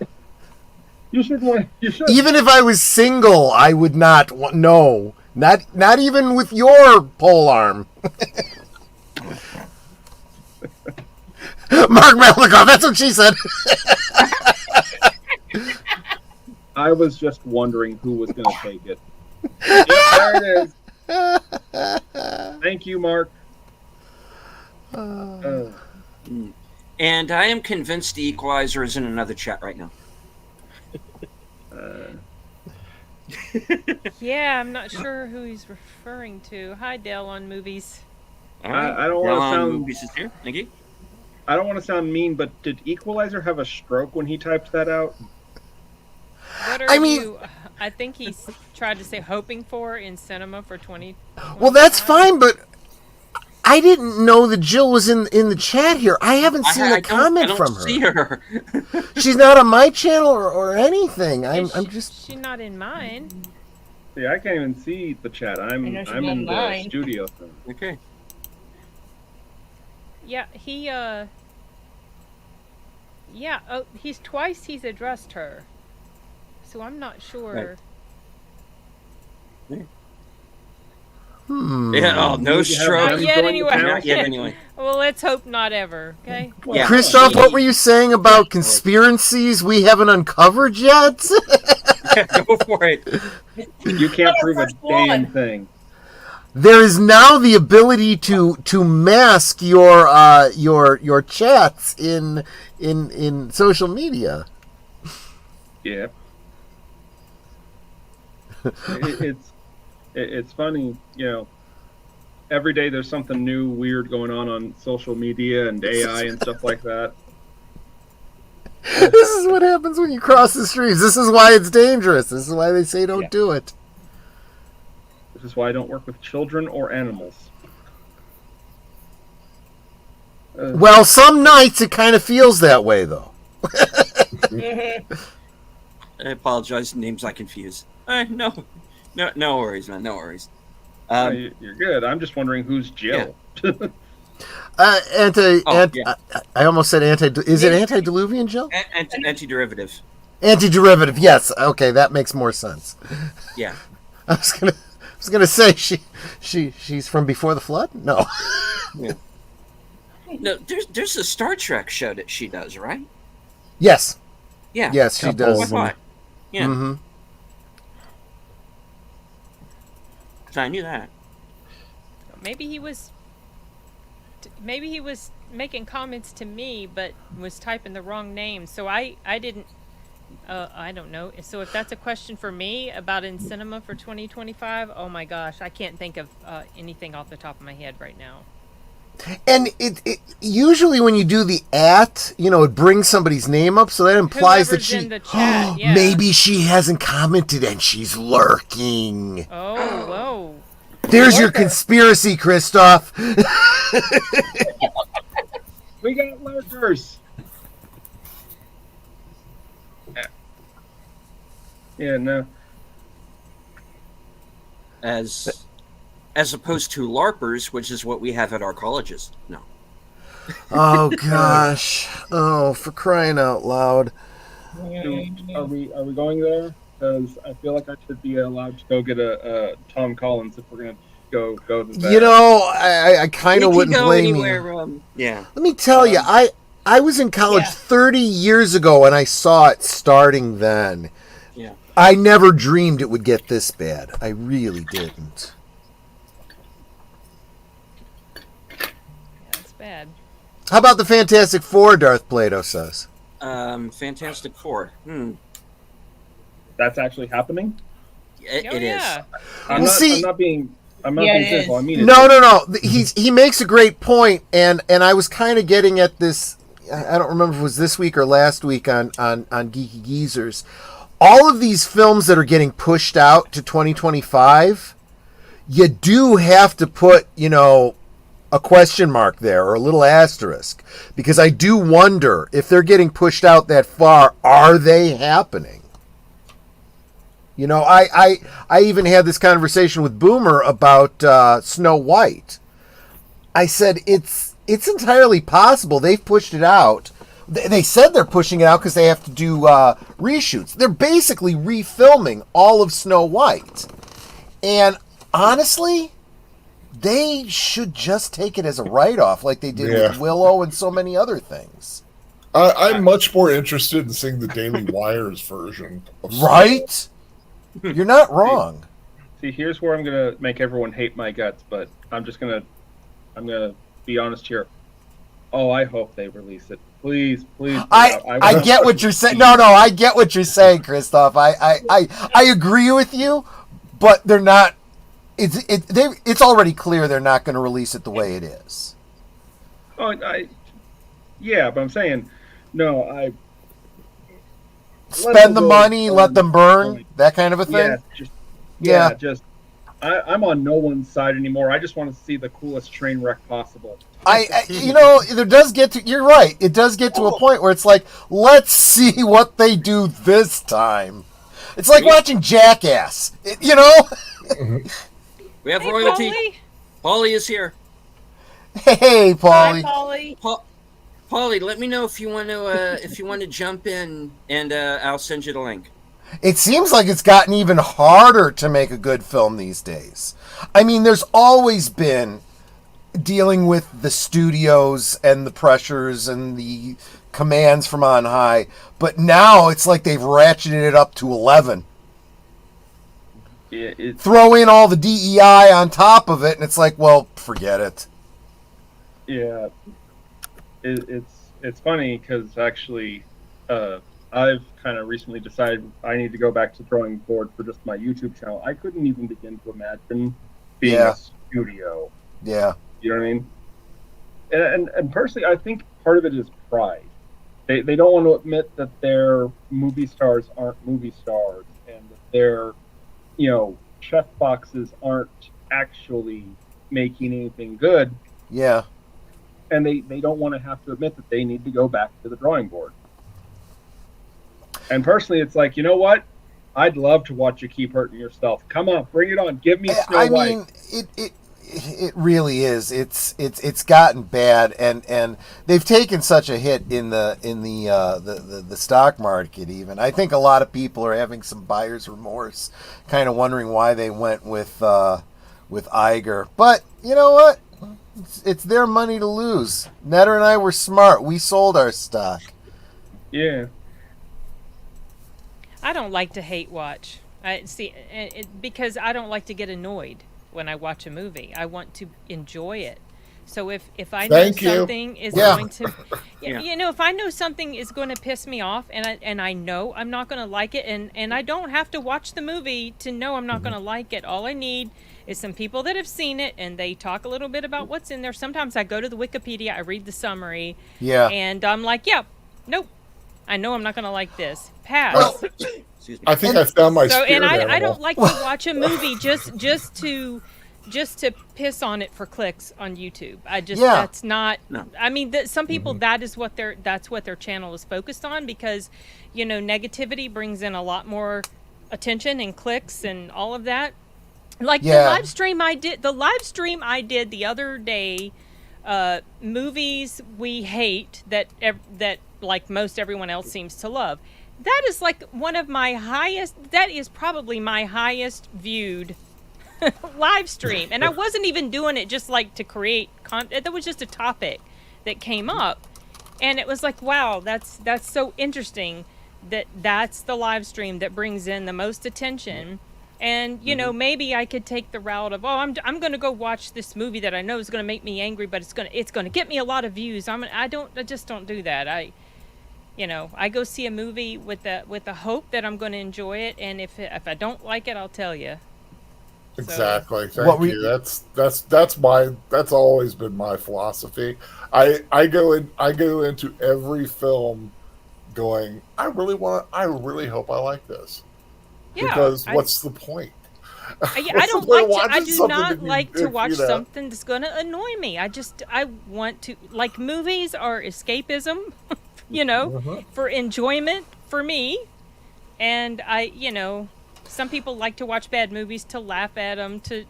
You should want. You should. Even if I was single, I would not want. No, not even with your pole arm. Mark Malikoff. That's what she said. I was just wondering who was gonna take it. There it is. Thank you, Mark. And I am convinced the Equalizer is in another chat right now. Yeah, I'm not sure who he's referring to. Hi, Dale on movies. All right. I don't want to Dylan sound. Movies is here. Thank you. I don't want to sound mean, but did Equalizer have a stroke when he typed that out? What are you? I think he's tried to say hoping for in cinema for 20. Well, that's fine, but I didn't know that Jill was in the chat here. I haven't seen a comment from her. I don't see her. She's not on my channel or anything. I'm just. She's not in mine. See, I can't even see the chat. I'm know she's in the online. studio thing. Okay. Yeah, he. Yeah. Oh, he's addressed her. So I'm not sure. Right. Hmm. Yeah. Oh, no stroke. Not yet, anyway. Not yet, anyway. Well, let's hope not ever. Okay. Yeah. Christoph, what were you saying about conspiracies we haven't uncovered yet? Go for it. You can't prove a damn thing. There is now the ability to mask your chats in social media. Yeah. It's funny, you know. Every day there's something new, weird going on social media and AI and stuff like that. This is what happens when you cross the streams. This is why it's dangerous. This is why they say don't do it. This is why I don't work with children or animals. Well, some nights it kind of feels that way, though. I apologize. Names I confuse. No worries, man. No worries. You're good. I'm just wondering who's Jill. Yeah. I almost said anti. Is it antediluvian, Jill? Antiderivative. Antiderivative. Yes. Okay, that makes more sense. Yeah. I was gonna say she's from before the flood. No. Yeah. No, there's a Star Trek show that she does, right? Yes. Yeah. Yes, she does. I thought. Yeah. Mm-hmm. So I knew that. Maybe he was making comments to me, but was typing the wrong name. So I didn't. I don't know. So if that's a question for me about in cinema for 2025, oh my gosh, I can't think of anything off the top of my head right now. And it usually when you do the it brings somebody's name up, so that implies Whoever's that in the chat, yeah. maybe she hasn't commented and she's lurking. Oh, whoa. There's your conspiracy, Christoph. We got lurkers. Yeah, no. As opposed to LARPers, which is what we have at our colleges. No. Oh gosh. Oh, for crying out loud. Are we going there? Because I feel like I should be allowed to go get a Tom Collins if we're gonna go to that. You know, I kind of wouldn't blame you. Yeah. Let me tell you, I was in college 30 years ago and I saw it starting then. Yeah. I never dreamed it would get this bad. I really didn't. That's bad. How about the Fantastic Four, Darth Plato says? Fantastic Four. That's actually happening? It is. I'm not being cynical. I mean, no. He makes a great point, and I was kind of getting at this I don't remember if it was this week or last week on Geeky Geezers. All of these films that are getting pushed out to 2025, you do have to put, a question mark there or a little asterisk, because I do wonder if they're getting pushed out that far, are they happening? I even had this conversation with Boomer about Snow White. I said it's entirely possible they've pushed it out. They said they're pushing it out because they have to do reshoots. They're basically refilming all of Snow White. And honestly, they should just take it as a write-off like they did with Willow and so many other things. I'm much more interested in seeing the Daily Wire's version of Right? You're not wrong. See, here's where I'm gonna make everyone hate my guts, but I'm gonna be honest here. Oh, I hope they release it. Please. I get what you're saying. No, I get what you're saying, Christoph. I agree with you, but they're not. It's already clear they're not going to release it the way it is. Oh, but I'm saying, no, spend the money, let them burn, that kind of a thing. I'm on no one's side anymore. I just want to see the coolest train wreck possible. There does get to. You're right. It does get to a point where it's like, let's see what they do this time. It's like watching Jackass. We have Hey, royalty. Paulie. Paulie is here. Hey, Paulie. Hi, Paulie. Paulie, let me know if you want to jump in, and I'll send you the link. It seems like it's gotten even harder to make a good film these days. I mean, there's always been dealing with the studios and the pressures and the commands from on high, but now it's like they've ratcheted it up to 11. Yeah, Throw in all the DEI on top of it, and it's like, well, forget it. Yeah, it's funny because actually, I've kind of recently decided I need to go back to drawing board for just my YouTube channel. I couldn't even begin to imagine being a studio. Yeah. You know what I mean? And personally, I think part of it is pride. They don't want to admit that their movie stars aren't movie stars, and that their chef boxes aren't actually making anything good. Yeah. And they don't want to have to admit that they need to go back to the drawing board. And personally, it's like, you know what? I'd love to watch you keep hurting yourself. Come on, bring it on. Give me Snow White. I mean, it really is. It's gotten bad, and they've taken such a hit in the stock market. Even I think a lot of people are having some buyer's remorse, kind of wondering why they went with Iger. But you know what? It's their money to lose. Netter and I were smart. We sold our stock. Yeah. I don't like to hate watch. Because I don't like to get annoyed when I watch a movie. I want to enjoy it. So if I know something is going to, if I know something is going to piss me off, and I know I'm not going to like it, and I don't have to watch the movie to know I'm not going to like it. All I need is some people that have seen it, and they talk a little bit about what's in there. Sometimes I go to the Wikipedia, I read the summary, and I'm like, nope. I know I'm not going to like this. Pass. Well, I think I found my spirit and animal. I don't like to watch a movie just to piss on it for clicks on YouTube. That's not. No. I mean, some people that's what their channel is focused on, because negativity brings in a lot more attention and clicks and all of that. Like the live stream I did the other day, movies we hate that like most everyone else seems to love. That is like one of my highest. That is probably my highest viewed live stream, and I wasn't even doing it just like to create content. That was just a topic that came up, and it was like, wow, that's so interesting. That's the live stream that brings in the most attention. And maybe I could take the route of, I'm going to go watch this movie that I know is going to make me angry, but it's going to get me a lot of views. I just don't do that. I go see a movie with the hope that I'm going to enjoy it, and if I don't like it, I'll tell you. Exactly. What Thank we- you. That's always been my philosophy. I go into every film going, I really hope I like this. Yeah, Because I- what's the point? I What's don't the point like of to. I watching do something not if you- like to if, watch you know- something that's going to annoy me. I want to like movies are escapism, you know, Mhm. for enjoyment for me. And some people like to watch bad movies to laugh at them, to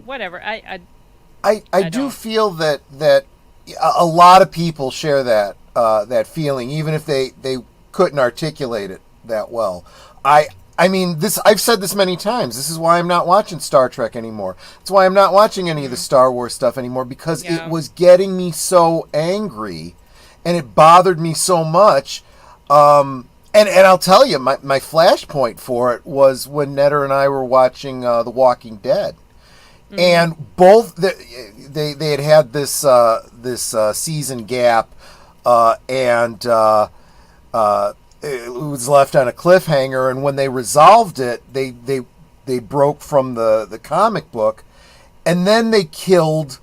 whatever. I do don't. feel that a lot of people share that feeling, even if they couldn't articulate it that well. I mean, I've said this many times. This is why I'm not watching Star Trek anymore. It's why I'm not watching any of the Star Wars stuff anymore, because Yeah. it was getting me so angry, and it bothered me so much. And I'll tell you, my flashpoint for it was when Netter and I were watching The Walking Dead. And both they had this season gap, and it was left on a cliffhanger. And when they resolved it, they broke from the comic book, and then they killed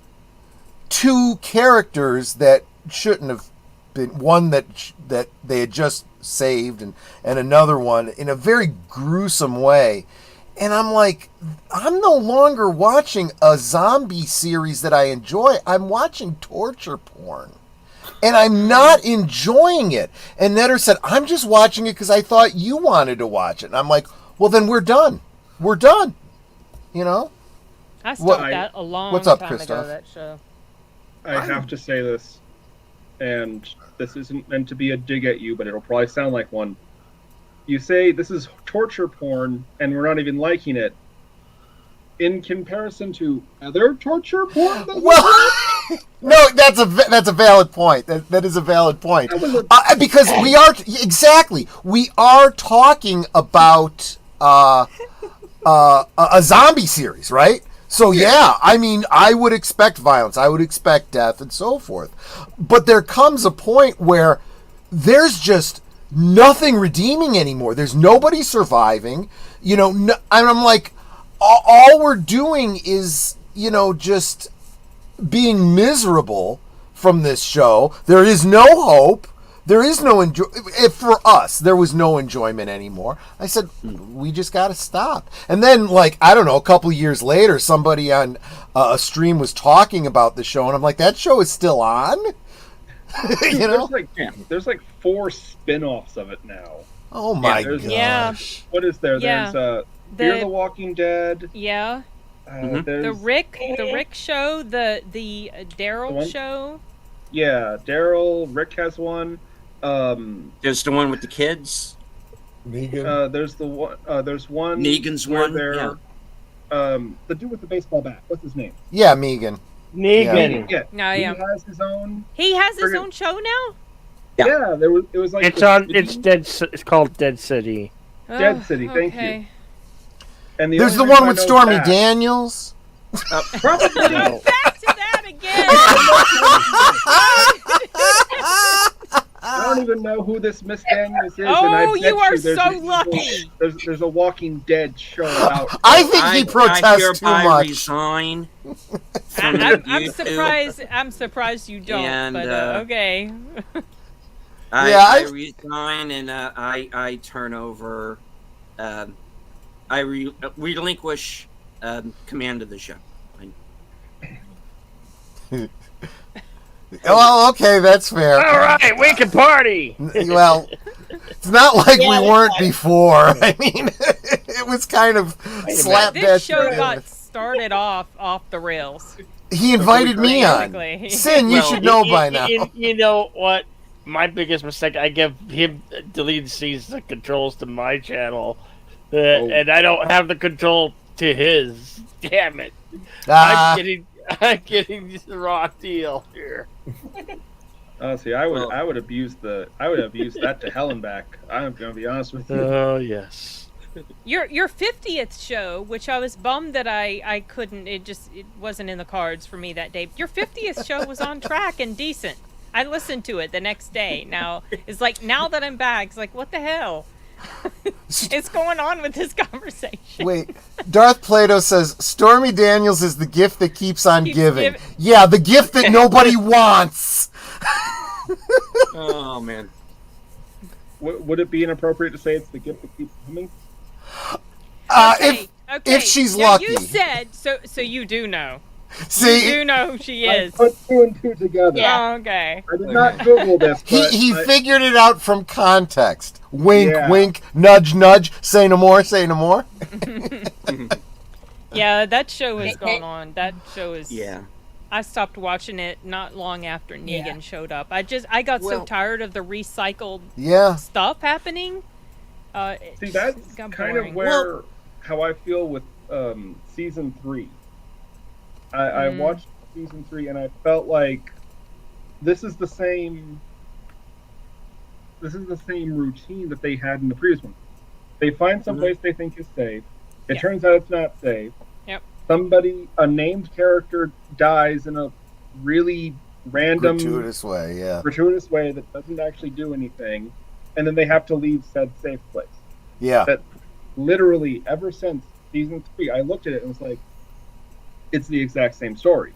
two characters that shouldn't have been. One that they had just saved, and another one in a very gruesome way. And I'm like, I'm no longer watching a zombie series that I enjoy. I'm watching torture porn. And I'm not enjoying it. And Netter said, I'm just watching it because I thought you wanted to watch it. And I'm like, well, then we're done. We're done. You know? I stopped What- that a long What's up, time Christoph? ago. That show. I have to say this, and this isn't meant to be a dig at you, but it'll probably sound like one. You say this is torture porn, and we're not even liking it. In comparison to other torture porn, that you Well, no, that's a valid point. That is a valid point. That was Because we are talking about a zombie series, right? So yeah, I mean, I would expect violence, I would expect death, and so forth. But there comes a point where there's just nothing redeeming anymore. There's nobody surviving. And I'm like, all we're doing is, just being miserable from this show. There is no hope. There is no for us, there was no enjoyment anymore. I said, we just got to stop. And then, I don't know, a couple years later, somebody on a stream was talking about the show, and I'm like, that show is still on? There's like 4 spin-offs of it now. Oh my there's- gosh. Yeah. What is there? Yeah. There's Fear the Walking Dead. Yeah. Mhm. There's The Rick show, the Daryl one- show. Yeah, Daryl. Rick has one. There's the one with the kids. Negan. There's the one. There's one. Negan's where one, they're, the dude with the baseball bat. What's his name? Yeah, Megan. Negan. Yeah. No, He yeah. has his own. He has his Friggin- own show now. Yeah. Yeah, there was. It was like It's on. It's Dead. It's called Dead City. Dead Oh, City, thank you. okay. And There's the only one reason with I know Stormy that- Daniels. Probably. Back to that again. I don't even know who this Miss Daniels is. and I Oh, bet you are there's so an evil- lucky. There's a Walking Dead show out. I think he protests too hereby much. resign. I'm YouTube. surprised. I'm surprised you don't. And, but okay. I resign and I turn over. I relinquish command of the show. Well, okay, that's fair. All right, we can party. Well, it's not like we weren't before. I mean, it was kind of slapdash. This show got started off the rails. He invited me on. Basically. Sin, you Well, should know by now. You know what? My biggest mistake. I give him deleted scenes the controls to my channel, and I don't have the control to his. Damn it! Ah, I'm getting the raw deal here. See, I would abuse that to hell and back. I'm gonna be honest with you. Oh yes. Your 50th show, which I was bummed that I couldn't. It wasn't in the cards for me that day. Your 50th show was on track and decent. I listened to it the next day. Now it's like now that I'm back, it's like what the hell? is going on with this conversation? Wait, Darth Plato says Stormy Daniels is the gift that keeps on Keeps giving. giving. Yeah, the gift that nobody wants. Oh man. Would it be inappropriate to say it's the gift that keeps coming? Okay, if she's now, lucky. You said so you do know. See, You do know who she I is. put two and two together. Oh, okay. I did not Google this. he But figured it out from context. Wink, Yeah. wink, nudge, nudge. Say no more. Say no more. Yeah, that show is going on. That show is. Yeah. I stopped watching it not long after Negan Yeah. showed up. I got so Well- tired of the recycled Yeah. stuff happening. See, It that's just got kind boring. of where how I feel with season 3. I watched season 3 and I felt like this is the same routine that they had in the previous one. They find some place they think is safe. It Yeah. turns out it's not safe. Yep. A named character dies in a really random Gratuitous way. Yeah. gratuitous way that doesn't actually do anything, and then they have to leave said safe place. Yeah. That literally ever since season 3, I looked at it and was like, it's the exact same story.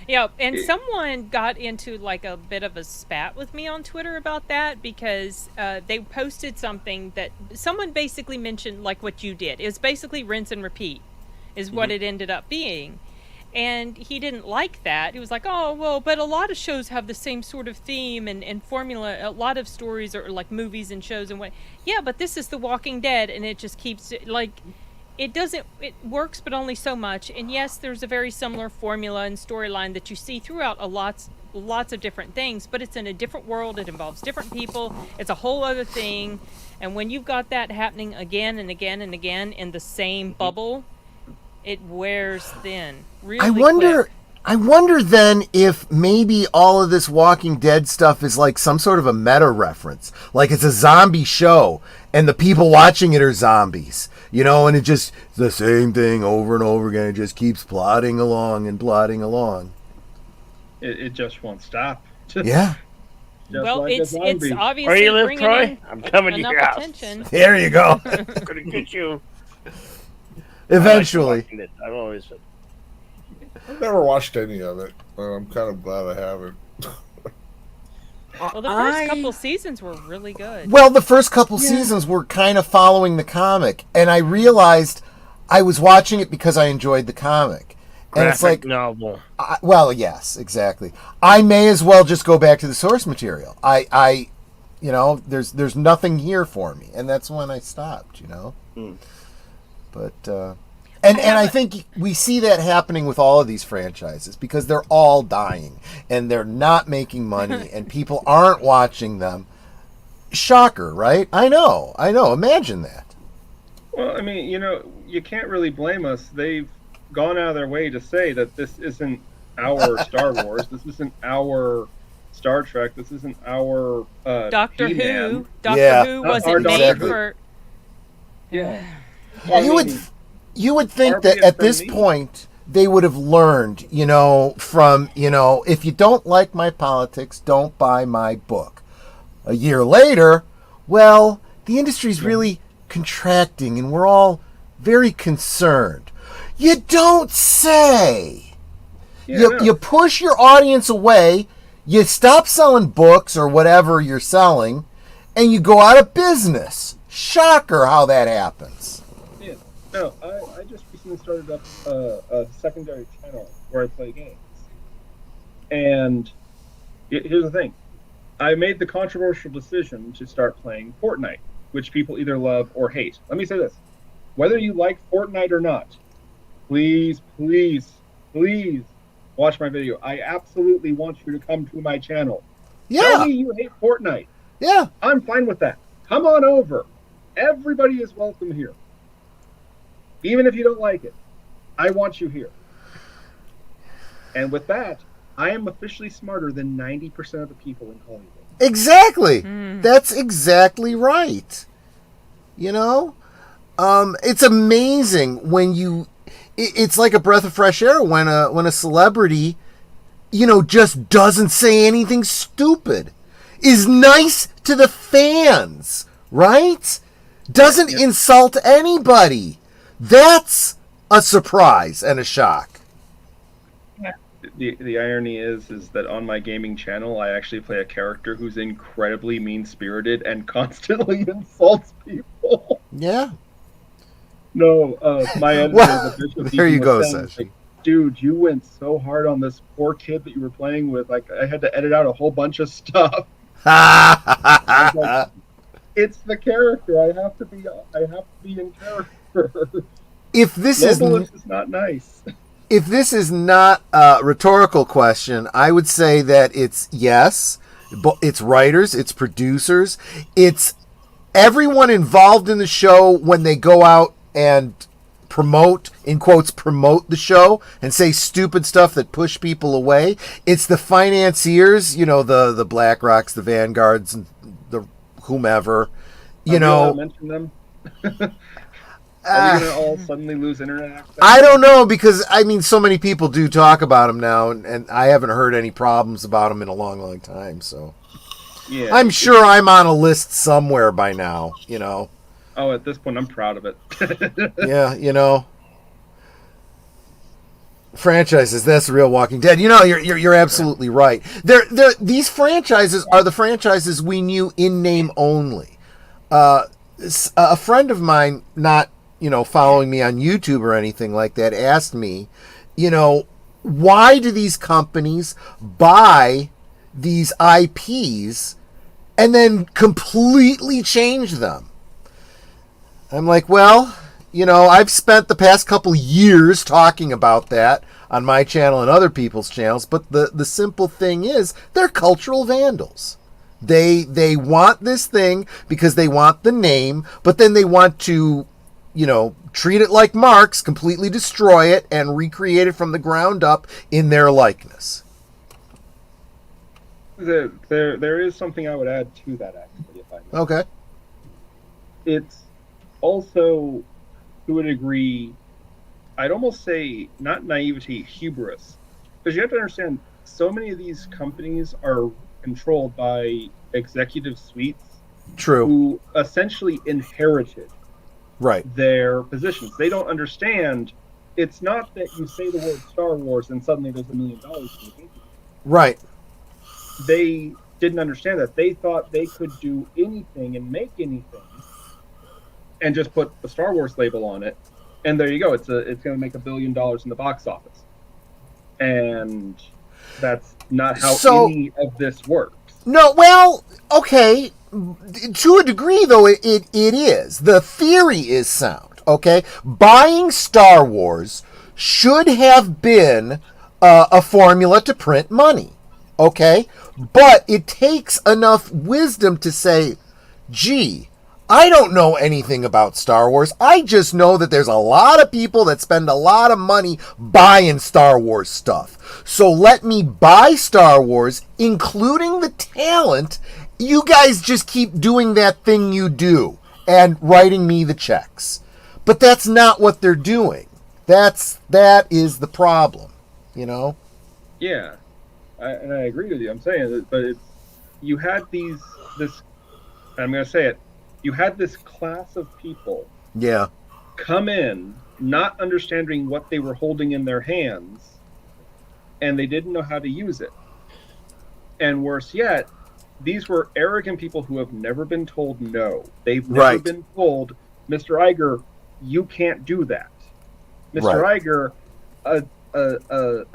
Yeah, and someone got into like a bit of a spat with me on Twitter about that because they posted something that someone basically mentioned like what you did. It was basically rinse and repeat is what it ended up being. And he didn't like that. He was like, oh, well, but a lot of shows have the same sort of theme and formula. A lot of stories are like movies and shows and what. Yeah, but this is The Walking Dead, and it just keeps like it works, but only so much. And yes, there's a very similar formula and storyline that you see throughout lots of different things, but it's in a different world. It involves different people. It's a whole other thing. And when you've got that happening again and again and again in the same bubble, it wears thin. Really quick. I wonder then if maybe all of this Walking Dead stuff is like some sort of a meta reference. Like it's a zombie show and the people watching it are zombies. You know, and it just the same thing over and over again. It just keeps plodding along and plodding along. It just won't stop. Yeah. Just Well, like a it's zombie. obviously Where you live, bringing Troy? in I'm coming to enough your house. attention. There you go. I'm gonna get you. Eventually. I like watching it. I've always. I've never watched any of it. I'm kind of glad I haven't. Well, the first couple seasons were really good. Well, the first couple seasons were kind of following the comic, and I realized I was watching it because I enjoyed the comic. And it's like, novel. well, yes, exactly. I may as well just go back to the source material. I you know, there's nothing here for me, and that's when I stopped. You know, but and I think we see that happening with all of these franchises because they're all dying and they're not making money and people aren't watching them. Shocker, right? I know. Imagine that. Well, I mean, you can't really blame us. They've gone out of their way to say that this isn't our Star Wars. This isn't our Star Trek. This isn't our Doctor He-Man. Who. Doctor Yeah. Who Our wasn't made Exactly. for. Yeah. You would think Far that be it at from this me. point they would have learned, from, if you don't like my politics, don't buy my book. A year later, well, the industry's really contracting and we're all very concerned. You don't say. Yeah, You push your audience away, you stop selling books or whatever you're selling, and you go out of business. Shocker how that happens. Yeah. No, I just recently started up a secondary channel where I play games. And here's the thing. I made the controversial decision to start playing Fortnite, which people either love or hate. Let me say this. Whether you like Fortnite or not, please, please, please watch my video. I absolutely want you to come to my channel. Tell Yeah, me you hate Fortnite. yeah. I'm fine with that. Come on over. Everybody is welcome here. Even if you don't like it, I want you here. And with that, I am officially smarter than 90% of the people in Hollywood. Exactly. That's exactly right. It's amazing when it's like a breath of fresh air when a celebrity, just doesn't say anything stupid, is nice to the fans, right? doesn't insult anybody. That's a surprise and a shock. The irony is that on my gaming channel, I actually play a character who's incredibly mean-spirited and constantly insults people. Yeah. No, my editor, Well, the Bishop, there you was go, saying, Sashi. dude, you went so hard on this poor kid that you were playing with. Like, I had to edit out a whole bunch of stuff. It's the character. I have to be in character. If this Globalist is not nice. If this is not a rhetorical question, I would say that it's yes. It's writers, it's producers, it's everyone involved in the show when they go out and promote, in quotes, promote the show and say stupid stuff that push people away. It's the financiers, you know, the BlackRocks, the Vanguards, and the whomever, you know. Mention them. Are we gonna all suddenly lose internet access? I don't know, because I mean, so many people do talk about them now, and I haven't heard any problems about them in a long, long time. So yeah, I'm sure I'm on a list somewhere by now. You know. Oh, at this point, I'm proud of it. Yeah, you know. Franchises, that's the real Walking Dead. You know, you're absolutely right. These franchises are the franchises we knew in name only. A friend of mine, not following me on YouTube or anything like that, asked me, why do these companies buy these IPs and then completely change them? I'm like, well, I've spent the past couple years talking about that on my channel and other people's channels, but the simple thing is they're cultural vandals. They want this thing because they want the name, but then they want to, treat it like Marx, completely destroy it, and recreate it from the ground up in their likeness. There is something I would add to that, actually, if I may. Okay. It's also, to a degree, I'd almost say not naivety, hubris. Because you have to understand, so many of these companies are controlled by executive suites. True. Who essentially inherited their positions. They don't understand. It's not that you say the word Star Wars and suddenly there's $1 million. Right. They didn't understand that. They thought they could do anything and make anything and just put the Star Wars label on it, and there you go. It's going to make $1 billion in the box office, and that's not how any of this works. No, well, okay, to a degree though, it is. The theory is sound. Okay, buying Star Wars should have been a formula to print money. Okay, but it takes enough wisdom to say, gee, I don't know anything about Star Wars. I just know that there's a lot of people that spend a lot of money buying Star Wars stuff. So let me buy Star Wars, including the talent. You guys just keep doing that thing you do and writing me the checks. But that's not what they're doing. That is the problem, Yeah, and I agree with you. I'm saying that, but you had this. I'm going to say it. You had this class of people come in not understanding what they were holding in their hands, and they didn't know how to use it. And worse yet, these were arrogant people who have never been told no. They've never been told, Mr. Iger, you can't do that. Mr. Iger,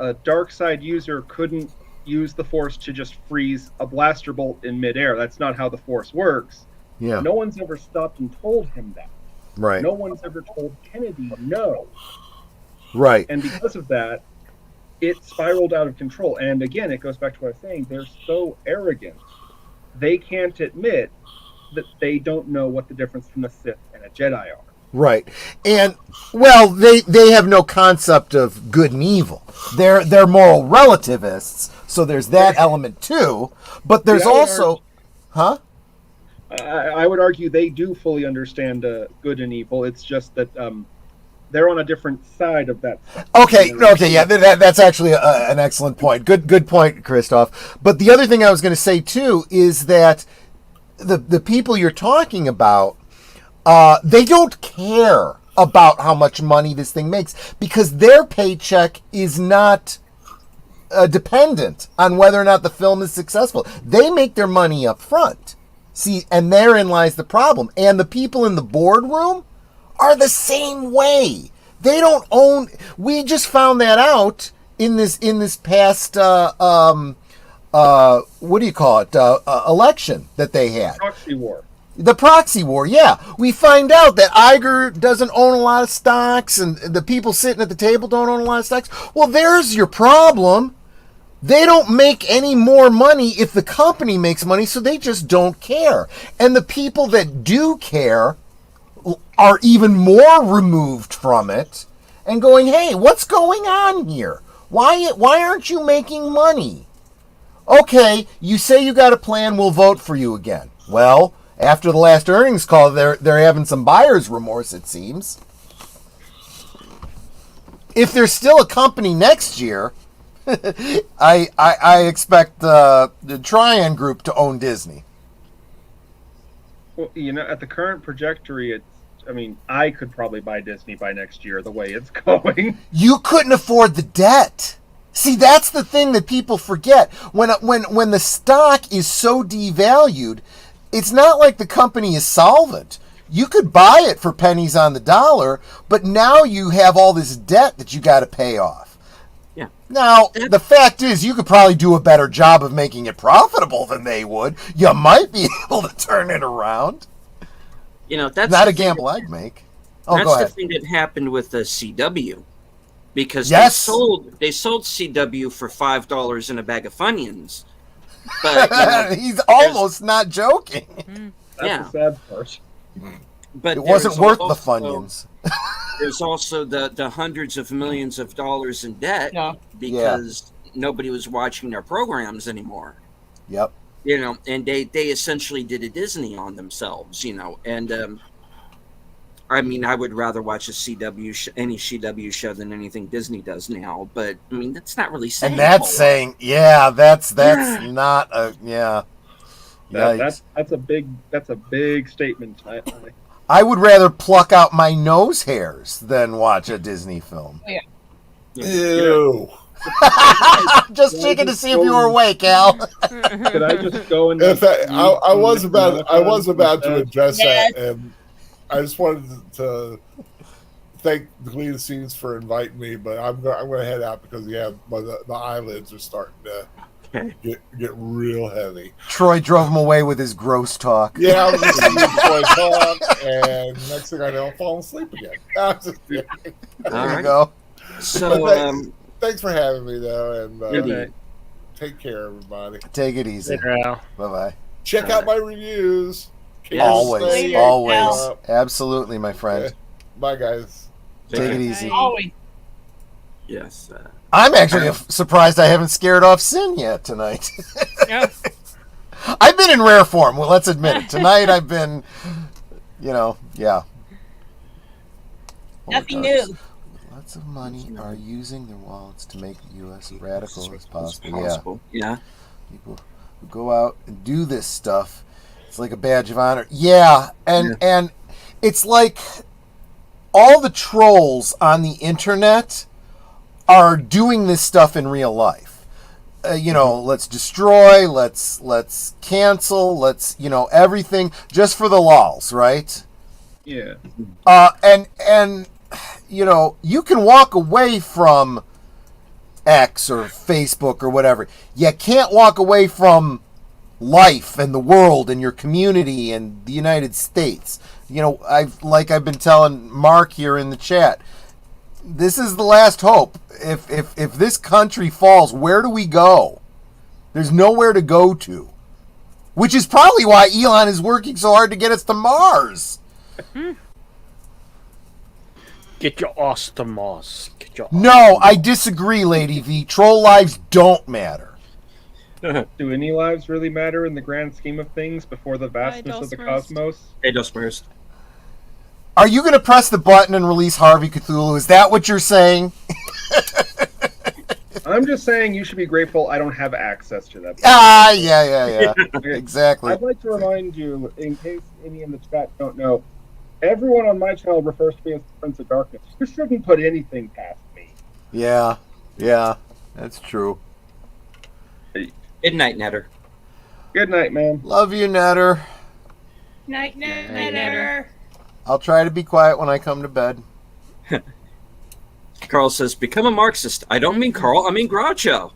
a dark side user couldn't use the Force to just freeze a blaster bolt in midair. That's not how the Force works. Yeah. No one's ever stopped and told him that. Right. No one's ever told Kennedy no. Right. And because of that, it spiraled out of control. And again, it goes back to what I was saying. They're so arrogant. They can't admit that they don't know what the difference from a Sith and a Jedi are. Right. And, well, they have no concept of good and evil. They're moral relativists, so there's that element too. But there's also... Huh? I would argue they do fully understand good and evil. It's just that they're on a different side of that. Okay, yeah, that's actually an excellent point. Good point, Christoph. But the other thing I was going to say too is that the people you're talking about, They don't care about how much money this thing makes because their paycheck is not dependent on whether or not the film is successful. They make their money up front. See, and therein lies the problem. And the people in the boardroom are the same way. They don't own. We just found that out in this past what do you call it? Election that they had. Proxy war. The proxy war, yeah. We find out that Iger doesn't own a lot of stocks and the people sitting at the table don't own a lot of stocks. Well, there's your problem. They don't make any more money if the company makes money, so they just don't care. And the people that do care are even more removed from it and going, hey, what's going on here? Why aren't you making money? Okay, you say you got a plan, we'll vote for you again. Well, after the last earnings call, they're having some buyer's remorse, it seems. If there's still a company next year, I expect the Trian Group to own Disney. Well, at the current trajectory, I could probably buy Disney by next year the way it's going. You couldn't afford the debt. See, that's the thing that people forget. When the stock is so devalued, it's not like the company is solvent. You could buy it for pennies on the dollar, but now you have all this debt that you got to pay off. Yeah. Now, the fact is, you could probably do a better job of making it profitable than they would. You might be able to turn it around. That's not a gamble I'd make. Oh, that's go ahead. the thing that happened with the CW, because yes. they sold CW for $5 in a bag of Funyuns. But he's almost not joking. That's the sad part. But it wasn't worth also, the Funyuns. There's also the hundreds of millions of dollars in debt because nobody was watching their programs anymore. Yep. And they essentially did a Disney on themselves, and I would rather watch any CW show than anything Disney does now, but that's not really saying. And that's saying, that's not a That's a big statement. I would rather pluck out my nose hairs than watch a Disney film. Yeah. Ew. Just checking to see if you were awake, Al. Could I just go and? In fact, I was about to address that, and I just wanted to thank Deleted Scenes for inviting me, but I'm going to head out because the eyelids are starting to get real heavy. Troy drove him away with his gross talk. Yeah, I was listening to Troy talk, and next thing I know, I'm falling asleep again. There you go. So, thanks for having me, though, and Good take care, everybody. Take it easy. Bye-bye. Check out my reviews. Always. Absolutely, my friend. Okay. Bye, guys. Take it easy. Always. Yes. I'm actually surprised I haven't scared off Sin yet tonight. I've been in rare form. Well, let's admit it. Tonight I've been, yeah. Nothing new. Lots of money are using their wallets to make the U.S. as radical as possible. Yeah. People who go out and do this stuff, it's like a badge of honor. Yeah, and it's like all the trolls on the internet are doing this stuff in real life. Let's destroy, let's cancel, let's everything just for the lols, right? Yeah. And you can walk away from X or Facebook or whatever. You can't walk away from life and the world and your community and the United States. I've been telling Mark here in the chat, this is the last hope. If this country falls, where do we go? There's nowhere to go to. Which is probably why Elon is working so hard to get us to Mars. Get your ass to Mars. No, I disagree, Lady V. Troll lives don't matter. Do any lives really matter in the grand scheme of things before the vastness of the cosmos? Hey, just first. Are you going to press the button and release Harvey Cthulhu? Is that what you're saying? I'm just saying you should be grateful I don't have access to that. Yeah. Exactly. I'd like to remind you, in case any in the chat don't know, everyone on my channel refers to me as the Prince of Darkness. You shouldn't put anything past me. Yeah, that's true. Good night, Netter. Good night, man. Love you, Netter. Night, Netter. I'll try to be quiet when I come to bed. Carl says, become a Marxist. I don't mean Carl, I mean Groucho.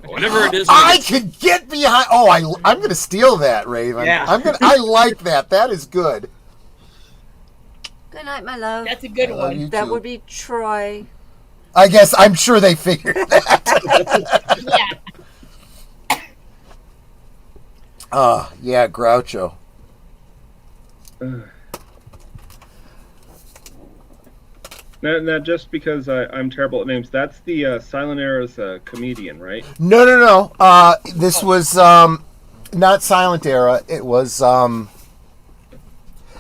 Whatever it is. I can get behind. Oh, I'm going to steal that, Raven. Yeah. I like that. That is good. Good night, my love. That's a good I love one. you That too. would be Troy. I guess I'm sure they figured that. Yeah. Yeah, Groucho. Now, just because I'm terrible at names, that's the Silent Era's comedian, right? No. This was not Silent Era. It was kind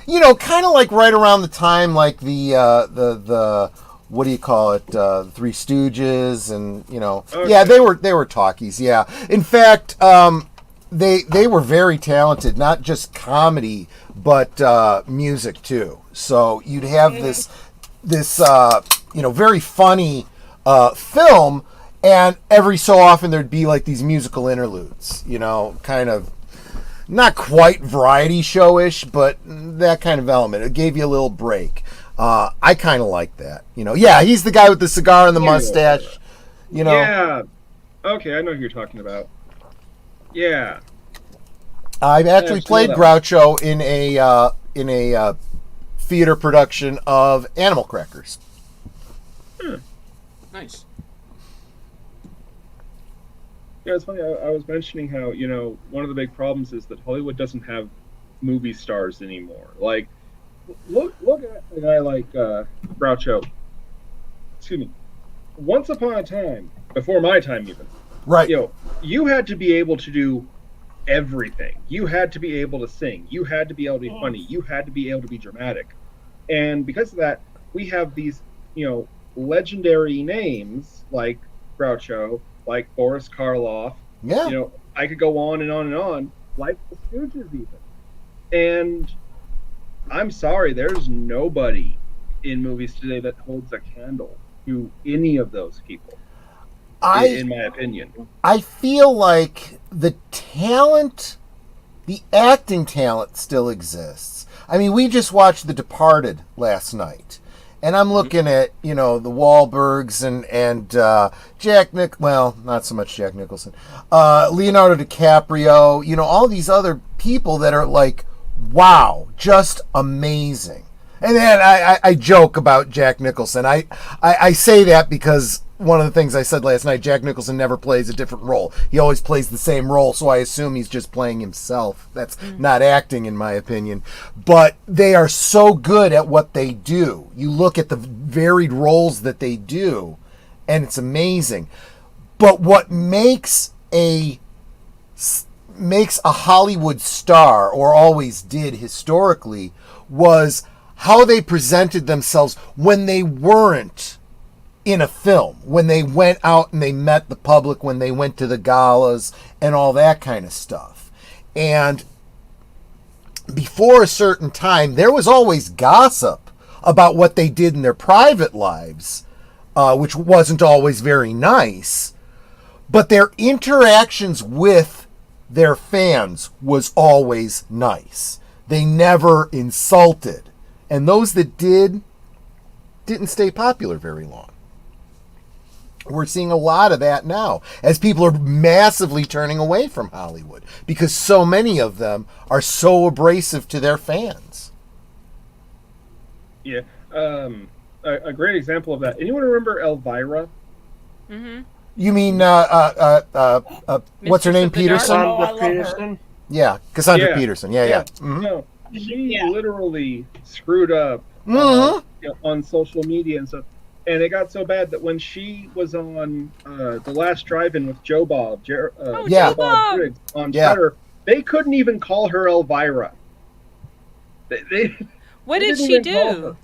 of like right around the time like the what do you call it? Three Stooges, and Okay. yeah, they were talkies. Yeah, in fact, they were very talented, not just comedy but music too. So you'd have this very funny film, and every so often there'd be like these musical interludes, kind of not quite variety show-ish, but that kind of element. It gave you a little break. I kind of like that. Yeah, he's the guy with the cigar and the mustache. Yeah. Okay, I know who you're talking about. Yeah. I've actually I've seen played that. Groucho in a theater production of Animal Crackers. Nice. Yeah, it's funny. I was mentioning how, one of the big problems is that Hollywood doesn't have movie stars anymore. Like, look at a guy like Groucho. Excuse me. Once upon a time, before my time even, Right. you had to be able to do everything. You had to be able to sing. You had to be able to be funny. You had to be able to be dramatic. And because of that, we have these, legendary names like Groucho, like Boris Karloff. Yeah. I could go on and on and on, like the Stooges even. And I'm sorry, there's nobody in movies today that holds a candle to any of those people, in my opinion. I feel like the acting talent still exists. I mean, we just watched The Departed last night, and I'm looking at, the Wahlbergs and not so much Jack Nicholson, Leonardo DiCaprio, all these other people that are like, wow, just amazing. And then I joke about Jack Nicholson. I say that because one of the things I said last night, Jack Nicholson never plays a different role. He always plays the same role, so I assume he's just playing himself. That's not acting, in my opinion. But they are so good at what they do. You look at the varied roles that they do, and it's amazing. But what makes a Hollywood star, or always did historically, was how they presented themselves when they weren't in a film, when they went out and they met the public, when they went to the galas and all that kind of stuff. And before a certain time, there was always gossip about what they did in their private lives, which wasn't always very nice, but their interactions with their fans was always nice. They never insulted. And those that didn't stay popular very long. We're seeing a lot of that now, as people are massively turning away from Hollywood because so many of them are so abrasive to their fans. Yeah. A great example of that. Anyone remember Elvira? Mm-hmm. You mean what's her name? Mistress of the Dark? Peterson? Oh, I love her. Peterson? Yeah, Cassandra Yeah. Peterson. Yeah. Mhm. No, she Yeah. literally screwed up Mhm. on social media and stuff. And it got so bad that when she was on The Last Drive-In with Joe Bob, Yeah. Joe Bob Briggs on Yeah. Twitter, they couldn't even call her Elvira. They What they did didn't she even call do? her.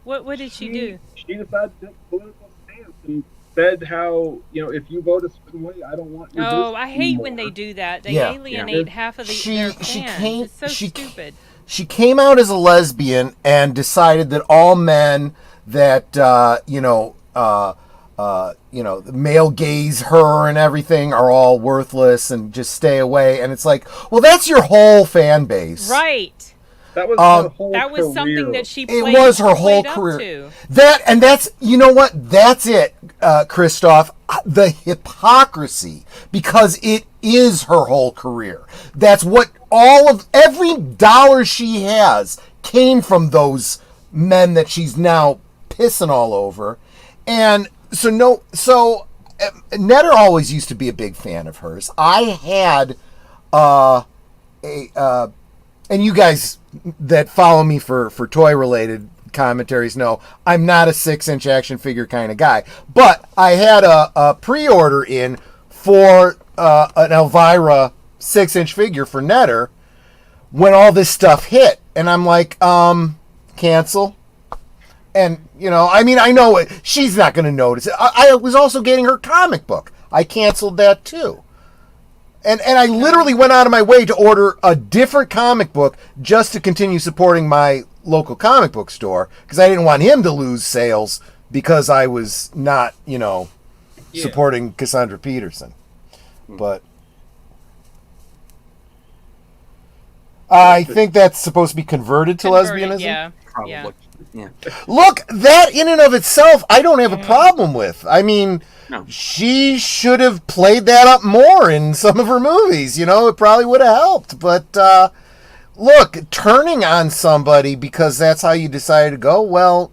What did she do? She decided to take a political stance and said how, if you vote a certain way, I don't want your Oh, vote I hate when anymore. they do that. They Yeah. alienate half of their fans. It's so she stupid. she came out as a lesbian and decided that all men that the male gaze her and everything are all worthless and just stay away. And it's like, well, that's your whole fan base, Right. That was her whole That was career. something that she It played, was her whole played up career. to. That's you know what? That's it, Christoph. The hypocrisy, because it is her whole career. That's what every dollar she has came from those men that she's now pissing all over. And so Netter always used to be a big fan of hers. I had and you guys that follow me for toy related commentaries know I'm not a 6-inch action figure kind of guy, but I had a pre-order in for an Elvira 6-inch figure for Netter when all this stuff hit, and I'm like, cancel. And I know she's not going to notice it. I was also getting her comic book. I canceled that too. And I literally went out of my way to order a different comic book just to continue supporting my local comic book store, because I didn't want him to lose sales because I was not, supporting Cassandra Peterson. But I think that's supposed to be converted to lesbianism. Yeah. Probably. Yeah. Yeah. Look, that in and of itself, I don't have a problem with. I mean, No. she should have played that up more in some of her movies. It probably would have helped. But look, turning on somebody because that's how you decide to go, well,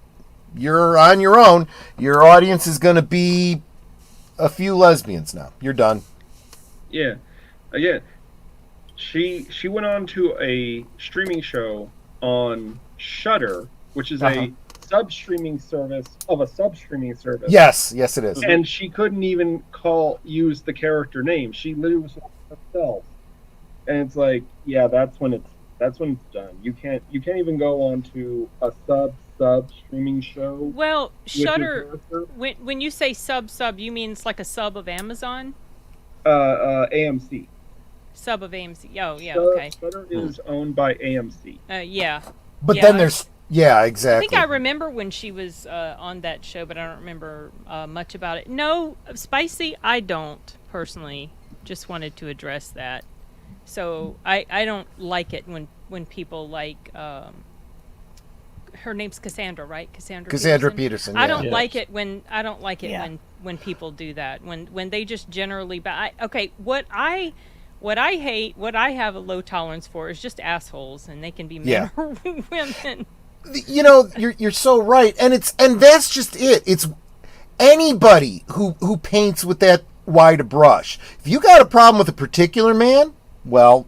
you're on your own. Your audience is going to be a few lesbians now. You're done. Yeah. Again, she went on to a streaming show on Shudder, which is a sub-streaming service of a sub-streaming service. Yes, it is. And she couldn't even use the character name. She literally was herself. And it's like, yeah, that's when it's done. You can't even go on to a sub streaming show. Well, with your Shudder. character. When you say sub, you mean it's like a sub of Amazon? AMC. Sub of AMC. Oh, yeah. Shudder, Okay. Shudder is owned by AMC. Yeah. But Yeah, then there's... Yeah, I exactly. think I remember when she was on that show, but I don't remember much about it. No, Spicy, I don't personally. Just wanted to address that. So I don't like it when people like her name's Cassandra, right? Cassandra Peterson. I yeah. don't like it when Yeah. when people do that. When they just generally. What I hate, what I have a low tolerance for, is just assholes, and they can be men or women. You're so right, and that's just it. It's anybody who paints with that wide a brush. If you got a problem with a particular man, well,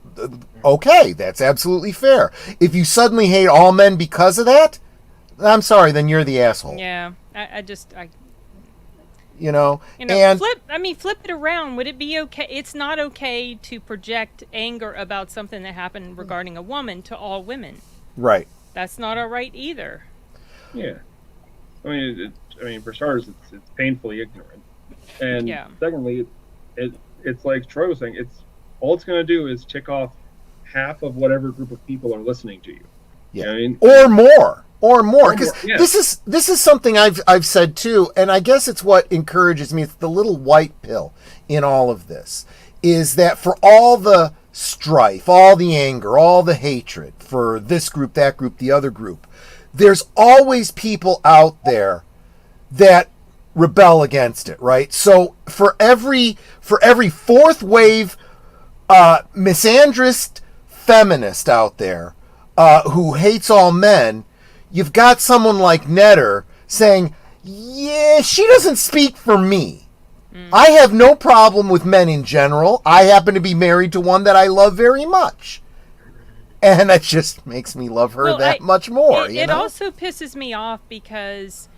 okay, that's absolutely fair. If you suddenly hate all men because of that, I'm sorry, then you're the asshole. Yeah, and flip it around. Would it be okay? It's not okay to project anger about something that happened regarding a woman to all women. right. That's not all right either. Yeah. I mean, for starters, it's painfully ignorant, and secondly, it's like Troy was saying. All it's going to do is tick off half of whatever group of people are listening to you. Yeah. You know or more. Because yeah. this is something I've said too, and I guess it's what encourages me. It's the little white pill in all of this, is that for all the strife, all the anger, all the hatred for this group, that group, the other group, there's always people out there that rebel against it, right? So for every fourth wave misandrist feminist out there who hates all men, you've got someone like Netter saying, yeah, she doesn't speak for me. I have no problem with men in general. I happen to be married to one that I love very much. And that just makes me love her much more. It also pisses me off because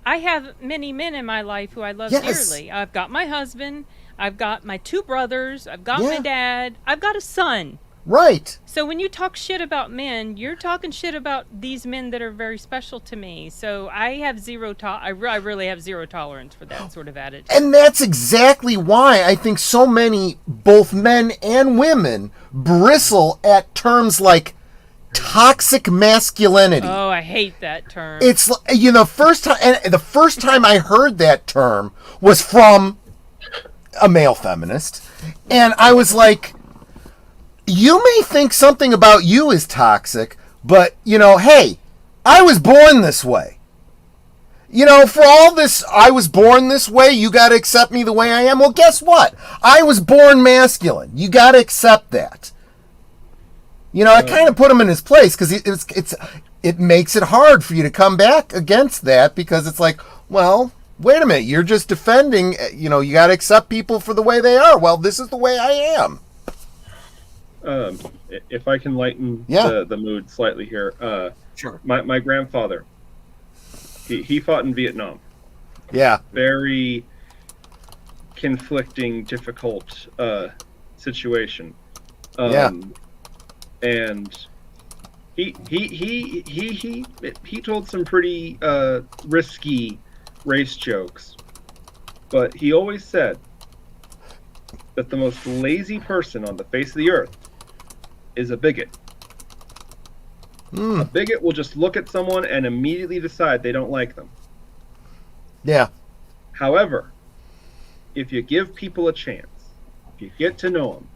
I have many men in my life who I love dearly. I've got my husband. I've got my 2 brothers. I've got my dad. I've got a son. Right. So when you talk shit about men, you're talking shit about these men that are very special to me. So I have I really have zero tolerance for that sort of attitude. And that's exactly why I think so many, both men and women, bristle at terms like toxic masculinity. Oh, I hate that term. It's the first time I heard that term was from a male feminist, and I was like, you may think something about you is toxic, but hey, I was born this way. For all this, I was born this way, you got to accept me the way I am. Well, guess what? I was born masculine. You got to accept that. I kind of put him in his place because it makes it hard for you to come back against that, because it's like, well, wait a minute, you're just defending, you got to accept people for the way they are. Well, this is the way I am. If I can lighten the mood slightly here. Sure. My grandfather, he fought in Vietnam. Yeah. Very conflicting, difficult situation. And he told some pretty risky race jokes, but he always said that the most lazy person on the face of the earth is a bigot. A bigot will just look at someone and immediately decide they don't like them. Yeah. However, if you give people a chance, if you get to know them,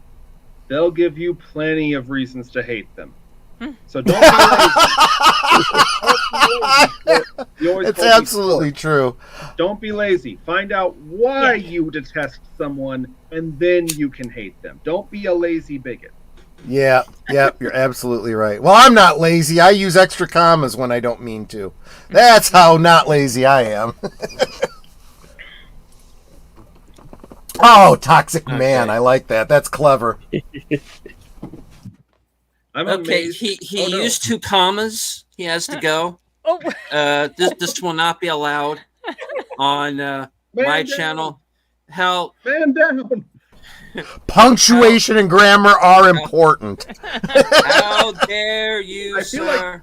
they'll give you plenty of reasons to hate them. So don't be lazy. It's absolutely true. Don't be lazy. Find out why you detest someone, and then you can hate them. Don't be a lazy bigot. Yeah, you're absolutely right. Well, I'm not lazy. I use extra commas when I don't mean to. That's how not lazy I am. Oh, toxic man. I like that. That's clever. I'm Okay, amazed. he no. used 2 commas. He has to go. This will not be allowed on my channel. Hell, Man down. Punctuation and grammar are important. how dare you, I feel like- sir?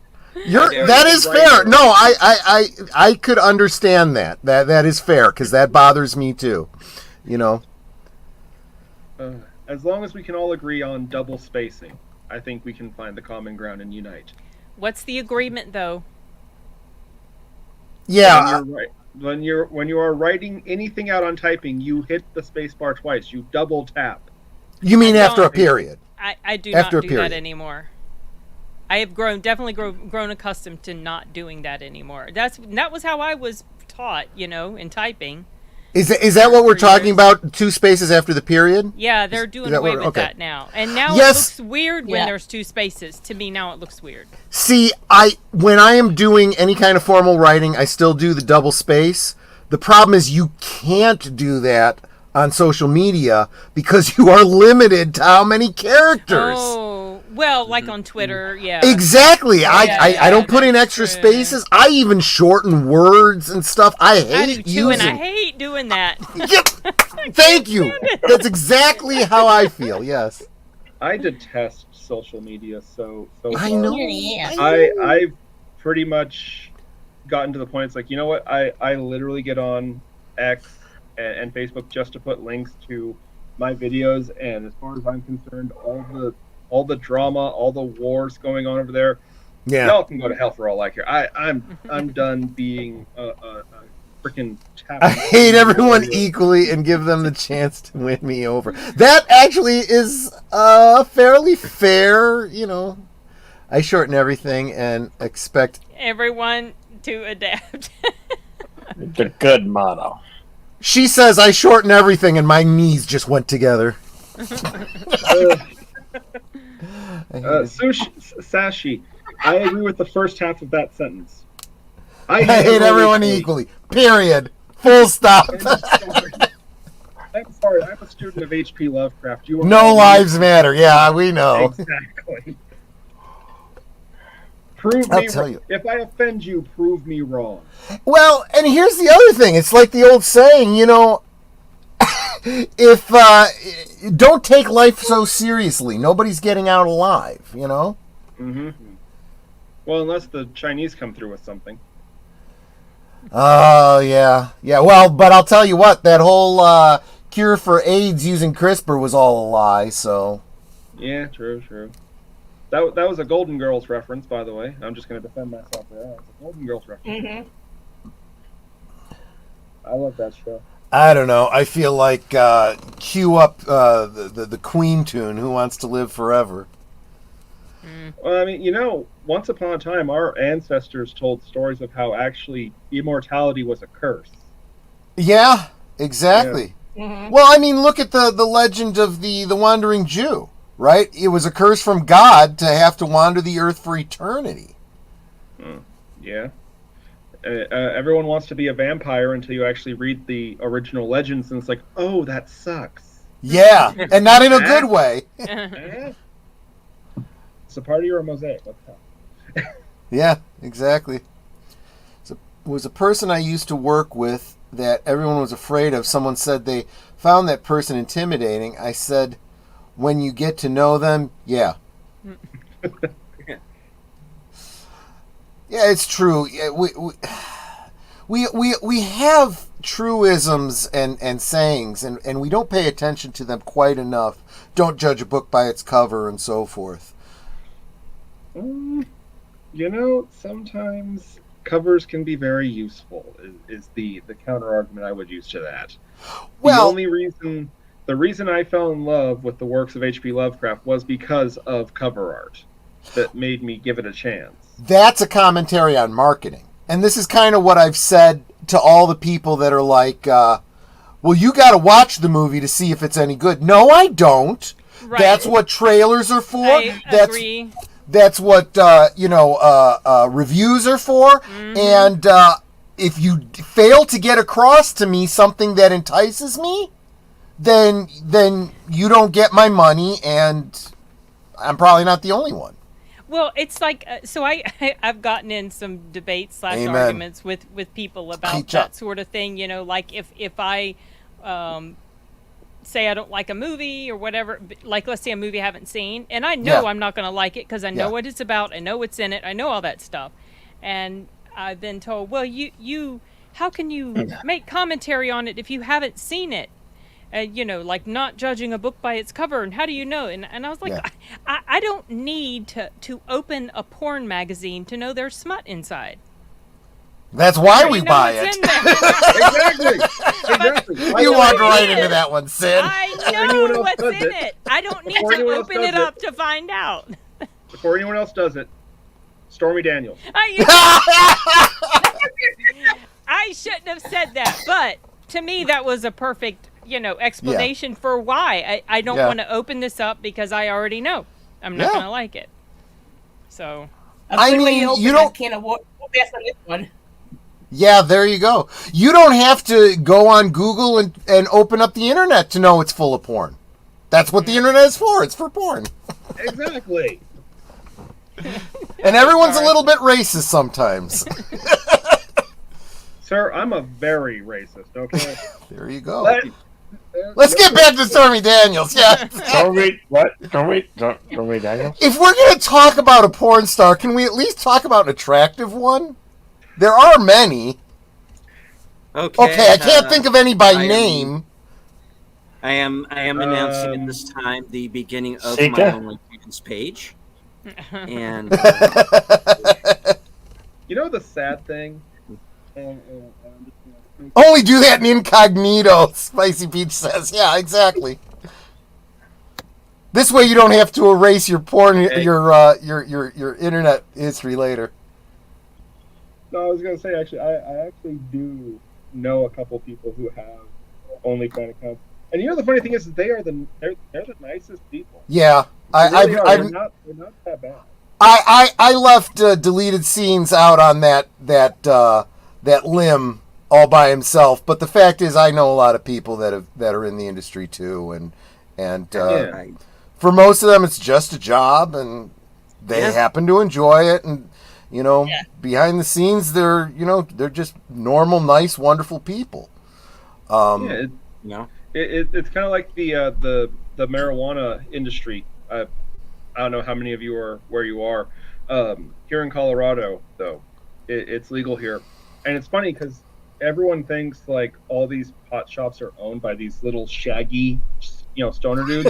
That is fair. No, I could understand that. That is fair, because that bothers me too. As long as we can all agree on double spacing, I think we can find the common ground and unite. What's the agreement, though? Yeah. When you are writing anything out on typing, you hit the space bar twice. You double tap. You mean I after a don't- period? I do After not a do period. that anymore. I have definitely grown accustomed to not doing that anymore. That was how I was taught, in typing. Is that what we're talking about? 2 spaces after the period? Yeah, they're doing that away what- with okay. that now. And now Yes. it looks weird when Yeah. there's 2 spaces. To me now it looks weird. See, when I am doing any kind of formal writing, I still do the double space. The problem is you can't do that on social media because you are limited to how many characters. Oh, well, like on Twitter, yeah. Exactly. I don't put in that's extra true. spaces. I even shorten words and stuff. I hate I do too, and I using. hate doing that. Thank you. That's exactly how I feel. Yes. I detest social media so I far. know. I've pretty much gotten to the point. It's like, you know what? I literally get on X and Facebook just to put links to my videos, and as far as I'm concerned, all the drama, all the wars going on over there, Yeah. y'all can go to hell for all I care. I'm done being a freaking tap. I hate everyone equally and give them the chance to win me over. That actually is fairly fair, I shorten everything and expect. Everyone to adapt. It's a good motto. She says I shorten everything and my knees just went together. Sashi, I agree with the first half of that sentence. I hate everyone equally. Period. Full stop. I'm sorry. I'm a student of H.P. Lovecraft. You are No lives matter. Yeah, we know. Exactly. Prove I'll me tell wrong. you. If I offend you, prove me wrong. Well, and here's the other thing. It's like the old saying, if don't take life so seriously. Nobody's getting out alive, Mm-hmm. Well, unless the Chinese come through with something. Oh, yeah. Yeah, well, but I'll tell you what, that whole cure for AIDS using CRISPR was all a lie, so. Yeah, true. That was a Golden Girls reference, by the way. I'm just going to defend myself there. That was a Golden Girls reference. Mm-hmm. I love that show. I don't know. I feel like cue up the Queen tune, "Who Wants to Live Forever." Well, I mean, once upon a time, our ancestors told stories of how actually immortality was a curse. Yeah, exactly. Mm-hmm. Well, I mean, look at the legend of the Wandering Jew, right? It was a curse from God to have to wander the earth for eternity. Yeah. Everyone wants to be a vampire until you actually read the original legends, and it's like, oh, that sucks. Yeah, and not in a good way. Eh? It's a party or a mosaic. What the hell? Yeah, exactly. So, it was a person I used to work with that everyone was afraid of. Someone said they found that person intimidating. I said, when you get to know them, yeah. Yeah, it's true. Yeah, we have truisms and sayings, and we don't pay attention to them quite enough. Don't judge a book by its cover and so forth. Sometimes covers can be very useful, is the counter argument I would use to that. Well, The reason I fell in love with the works of H.P. Lovecraft was because of cover art that made me give it a chance. that's a commentary on marketing. And this is kind of what I've said to all the people that are like, well, you got to watch the movie to see if it's any good. No, I don't. Right. That's what trailers are for. I agree. That's what reviews are for. Mm-hmm. And if you fail to get across to me something that entices me, then you don't get my money, and I'm probably not the only one. Well, it's like so. I've gotten in some debates / Amen. arguments with people about Preach that up. sort of thing. Like if I say I don't like a movie or whatever, like let's say a movie I haven't seen, and I know Yeah. I'm not going to like it because I know Yeah. what it's about, I know what's in it, I know all that stuff, and I've been told, well, you how can you make commentary on it if you haven't seen it? Like not judging a book by its cover, and how do you know? And I was like, Yeah. I don't need to open a porn magazine to know there's smut inside. That's why we You know buy what's it. in there. Exactly. You know walked it right is. into that one, Sid. I anyone know else what's does in it. it. I don't need Before to anyone else open it does up to find out. Before anyone else does it, Stormy Daniels. I shouldn't have said that, but to me that was a perfect, explanation for why I don't Yeah. want to open this up because I already know I'm not Yeah. going to like it. So I mean, open you that don't- can of what that's on this one. Yeah, there you go. You don't have to go on Google and open up the internet to know it's full of porn. That's what the internet is for. It's for porn. Exactly. And everyone's a little bit racist sometimes. Sir, I'm a very racist, okay? There you go. Let- Let's get back to Stormy Daniels. Yeah. Stormy Daniels? If we're going to talk about a porn star, can we at least talk about an attractive one? There are many. Okay, I can't think of any by name. I am announcing at this time the beginning of Sika? my OnlyFans page. And You know the sad thing? Only do that in incognito, Spicy Peach says. Yeah, exactly. This way you don't have to erase your porn, your internet history later. No, I was gonna say actually, I actually do know a couple people who have OnlyFans accounts, and the funny thing is that they're the nicest people. Yeah, They really are. I've They're not that bad. I left deleted scenes out on that limb all by himself, but the fact is I know a lot of people that are in the industry too, and Yeah. for most of them it's just a job and they Yeah. happen to enjoy it, and Yeah. behind the scenes they're just normal, nice, wonderful people. Yeah, no. it's kind of like the marijuana industry. I don't know how many of you are where you are. Here in Colorado, though, it's legal here, and it's funny because everyone thinks like all these pot shops are owned by these little shaggy stoner dudes.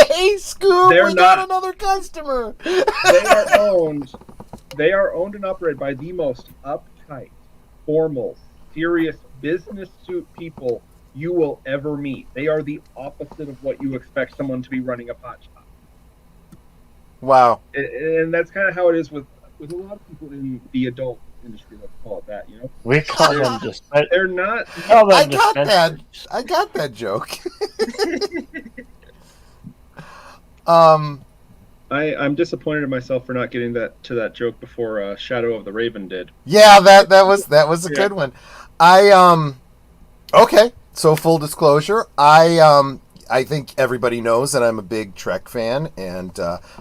Hey, Scoob, They're we got not- another customer. They are owned and operated by the most uptight, formal, serious business suit people you will ever meet. They are the opposite of what you expect someone to be running a pot shop. Wow. And that's kind of how it is with a lot of people in the adult industry, let's call it that, We call them They're not. I got that. I got that joke. I'm disappointed in myself for not getting to that joke before Shadow of the Raven did. Yeah, that was a Yeah. good one. Okay, so full disclosure, I think everybody knows that I'm a big Trek fan, and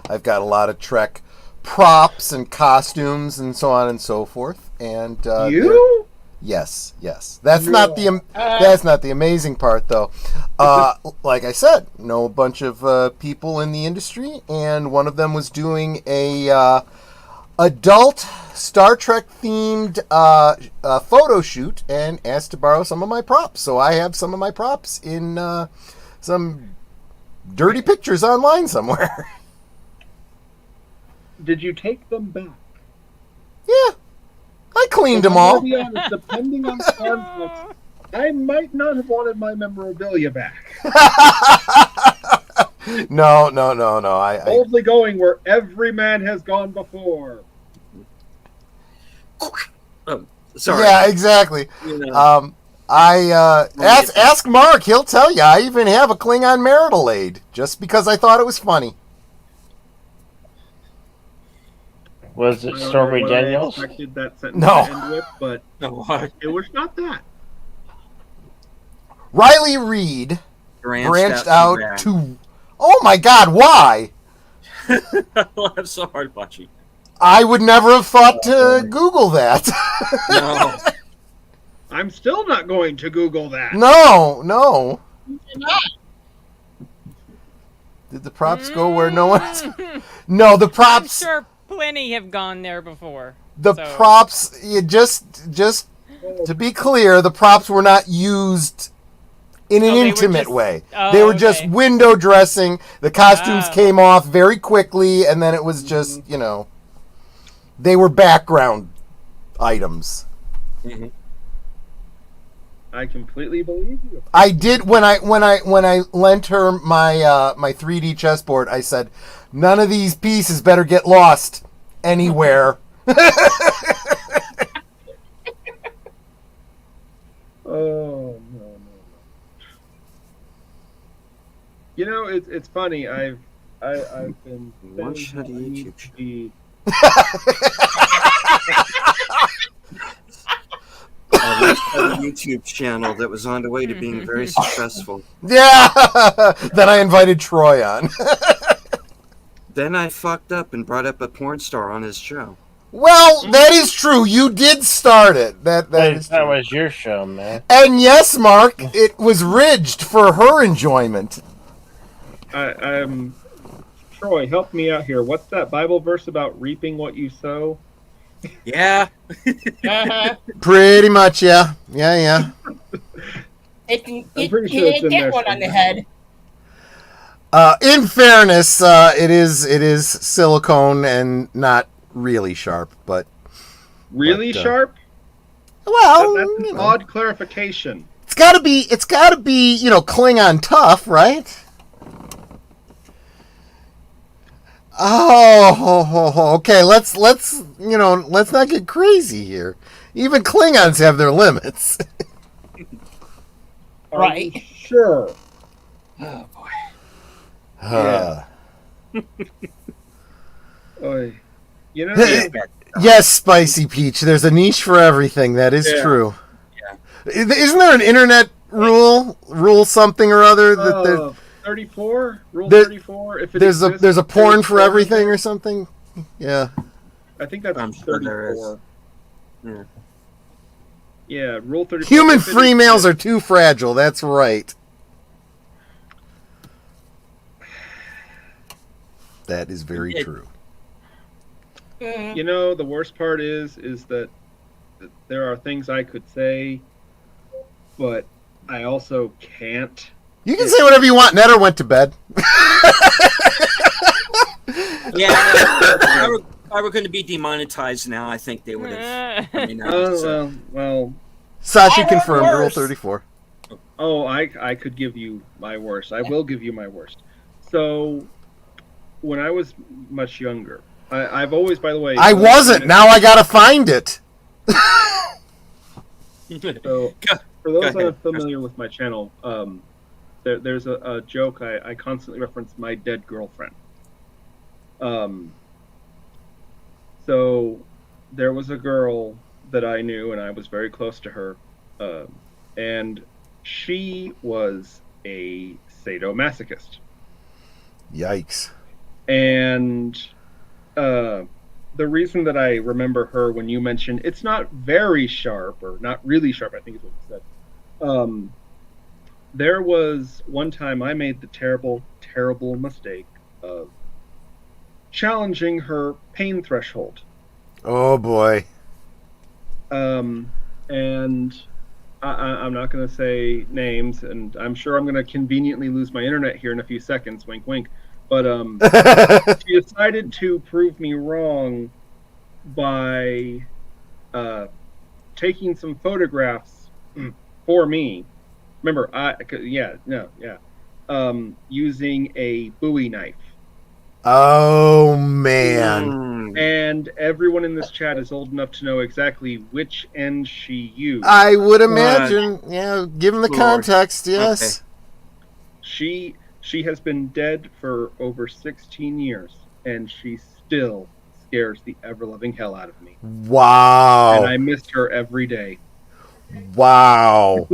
I've got a lot of Trek props and costumes and so on and so forth. And You? yes, that's not the amazing part, though. Like I said, know a bunch of people in the industry, and one of them was doing a adult Star Trek themed photo shoot and asked to borrow some of my props. So I have some of my props in some dirty pictures online somewhere. Did you take them back? Yeah, I cleaned them all. To be honest, depending on context, I might not have wanted my memorabilia back. No. I Boldly going where every man has gone before. Sorry. yeah, exactly. You know, Ask Mark. He'll tell you. I even have a Klingon marital aid just because I thought it was funny. Was it I don't know Stormy what I Daniels? expected that sentence No. to end with, but no, it was not that. Riley Reid branched out too bad. to. Oh my God! Why? I laughed so hard watching. I would never have thought to Google that. No. I'm still not going to Google that. No. Did the props go where no one's? No, the I'm props. sure plenty have gone there before. The so- props. You just to be clear, the props were not used in an Oh, they were intimate just- way. oh, They were just okay. window dressing. The costumes Oh. came off very quickly, and then it was just they were background items. Mhm. I completely believe you. I did when I lent her my my 3D chessboard. I said, none of these pieces better get lost anywhere. Oh no. You know, it's funny. I've been One saying shot that I of need YouTube. to be- A YouTube channel that was on the way to being very successful. Yeah. Then I invited Troy on. Then I fucked up and brought up a porn star on his show. Well, that is true. You did start it. That is That true. was your show, man. And yes, Mark, it was ridged for her enjoyment. I'm Troy, help me out here. What's that Bible verse about reaping what you sow? Yeah. Pretty much, yeah. Yeah. It can I'm pretty sure it's in there get one on the somewhere. head. In fairness, it is silicone and not really sharp, but Really But, sharp? well, That's you an know. odd clarification. It's gotta be Klingon tough, right? Oh, okay. Let's not get crazy here. Even Klingons have their limits. Are you sure. Oh boy. Uh, Oy. You know, Hey. yes, Spicy Peach. There's a niche for everything. That is Yeah. true. Isn't there an internet rule something or other that there, 34? Rule There- 34? If it there's a exists, porn there's for everything or something? Yeah. I think that's I'm sure there is. 34. Yeah. Yeah, Rule 34. Human If it free males exists- are too fragile. That's right. That is very It- true. Mm. You know, the worst part is that there are things I could say, but I also can't You can say whatever you want. Netter went to bed. Yeah, if I were going to be demonetized now, I think they would have. Well. Sashi confirmed. Rule 34. Oh, I could give you my worst. I will give you my worst. So, when I was much younger, I've always, by the way, I wasn't. Now I gotta find it. So, for those unfamiliar with my channel, there's a joke I constantly reference my dead girlfriend. So there was a girl that I knew, and I was very close to her, and she was a sadomasochist. Yikes. And the reason that I remember her when you mentioned it's not very sharp, or not really sharp, I think is what you said. There was one time I made the terrible, terrible mistake of challenging her pain threshold. Oh boy. And I'm not going to say names, and I'm sure I'm going to conveniently lose my internet here in a few seconds. Wink, wink. But she decided to prove me wrong by taking some photographs for me. Remember, using a Bowie knife. Oh man. And everyone in this chat is old enough to know exactly which end she used. I would imagine, yeah, given the context, yes. Okay. She has been dead for over 16 years, and she still scares the ever-loving hell out of me. Wow. And I missed her every day. Wow.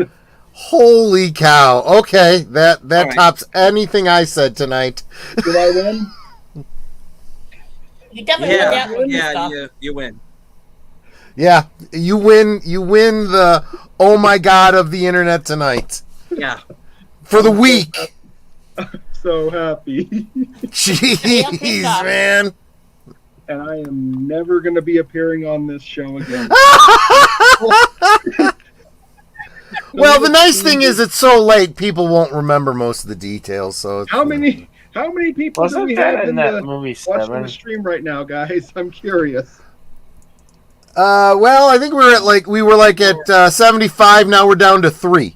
Holy cow. Okay, that right. tops anything I said tonight. Did I win? You definitely you win. Yeah, you win the oh my god of the internet tonight. Yeah. For the week. So happy. Jeez, man. And I am never going to be appearing on this show again. Well, the nice thing is it's so late, people won't remember most of the details. So How many people do we have in that the movie watching 7? the stream right now, guys? I'm curious. Well, I think we were at 75. Now we're down to 3.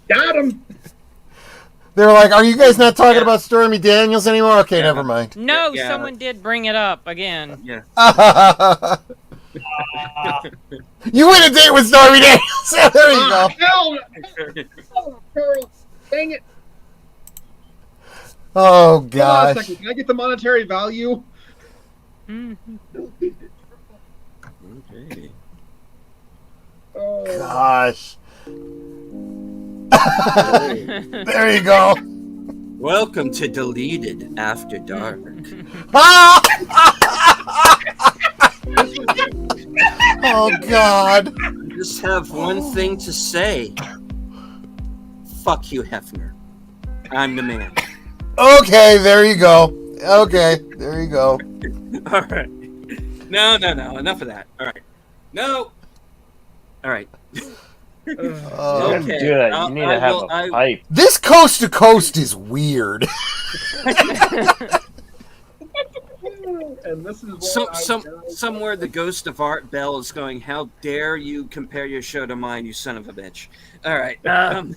Got him. They're like, "Are you guys not talking about Stormy Daniels anymore?" Okay, never mind. No, Yeah. someone did bring it up again. Yeah. You win a date with Stormy Daniels. There you go. Hell no. Dang it. Oh Hold on a gosh. second. Can I get the monetary value? Okay. Oh. Gosh. There you go. Welcome to Deleted After Dark. Oh God. I just have one thing to say. Fuck you, Hefner. I'm the man. Okay, there you go. Okay, there you go. All right. No. Enough of that. All right. No. All right. Oh, You do that. You need to have a pipe. this coast to coast is weird. And this is Somewhere the ghost of Art Bell is going, how dare you compare your show to mine, you son of a bitch. All right. No,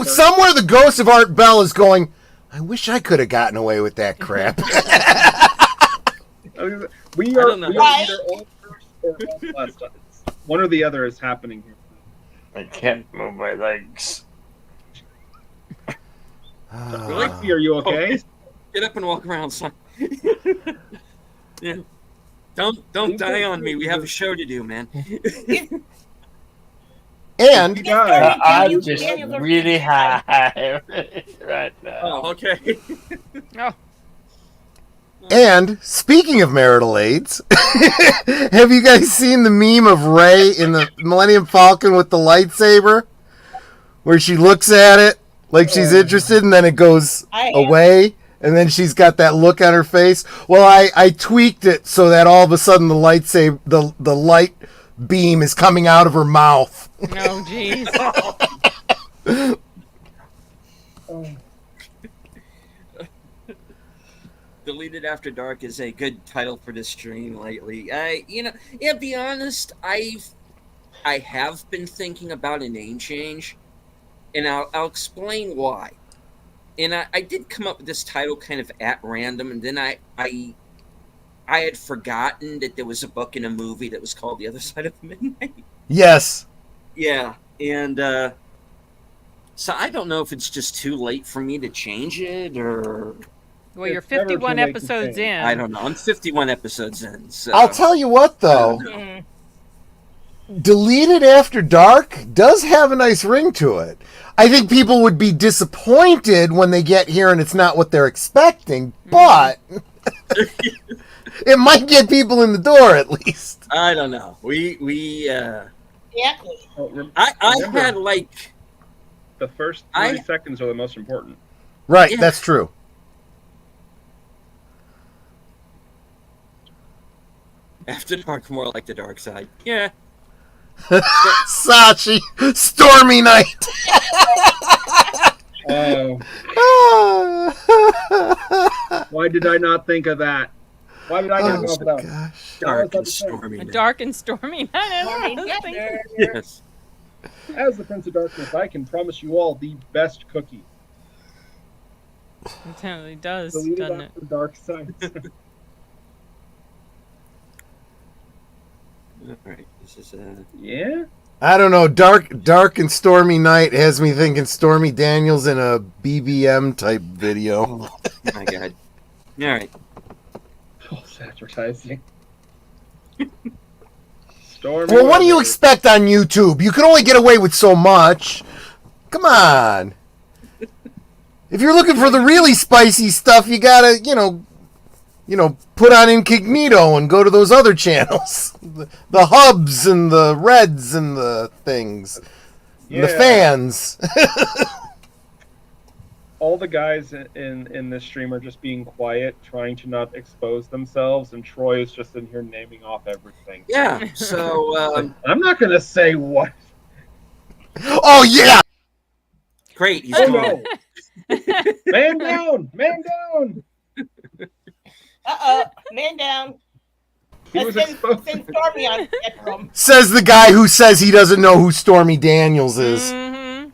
somewhere the ghost of Art Bell is going, I wish I could have gotten away with that crap. we I are don't know. either all first or all last. One or the other is happening here. I can't move my legs. Lexi, are you okay? Get up and walk around, son. Yeah. Don't die on me. We have a show to do, man. And Guys, I'm just really high right now. Oh, okay. And speaking of marital aids, have you guys seen the meme of Rey in the Millennium Falcon with the lightsaber? Where she looks at it like she's interested and then it goes away and then she's got that look on her face. Well, I tweaked it so that all of a sudden the lightsaber, the light beam is coming out of her mouth. Oh, jeez. Deleted After Dark is a good title for this stream lately. Be honest, I have been thinking about a name change, and I'll explain why. And I did come up with this title kind of at random, and then I had forgotten that there was a book and a movie that was called The Other Side of Midnight. Yes. Yeah, and so I don't know if it's just too late for me to change it, or Well, you're It's never too 51 late to episodes change. in. I don't know. I'm 51 episodes in. So I'll tell you what, though. Mm. Deleted After Dark does have a nice ring to it. I think people would be disappointed when they get here and it's not what they're expecting, but it might get people in the door at least. I don't know. Exactly. I Remember, had like the first I- 30 seconds are the most important. Right, Yeah. that's true. After Dark, more like the dark side. Yeah. Sachi, Stormy Night. Why did I not think of that? Why did I not Oh, think of that? gosh. Dark I and was about to stormy. A night. dark and stormy night. I was thinking- Yes. As the Prince of Darkness, I can promise you all the best cookie. It totally does, Deleted doesn't it? after dark side. All right. This is Yeah? I don't know. Dark and Stormy Night has me thinking Stormy Daniels in a BBM type video. oh my god. All right. False advertising. Stormy Well, what do you weather. expect on YouTube? You can only get away with so much. Come on. If you're looking for the really spicy stuff, you gotta, put on incognito and go to those other channels. The hubs and the reds and the things. And the Yeah. fans. All the guys in this stream are just being quiet, trying to not expose themselves, and Troy is just in here naming off everything. Yeah. So I'm not gonna say what. Oh, yeah. great. He's Oh gone. no! Man down! Man down! Man down. He was Let's exposed. send Stormy on spectrum. Says the guy who says he doesn't know who Stormy Daniels is. Mhm.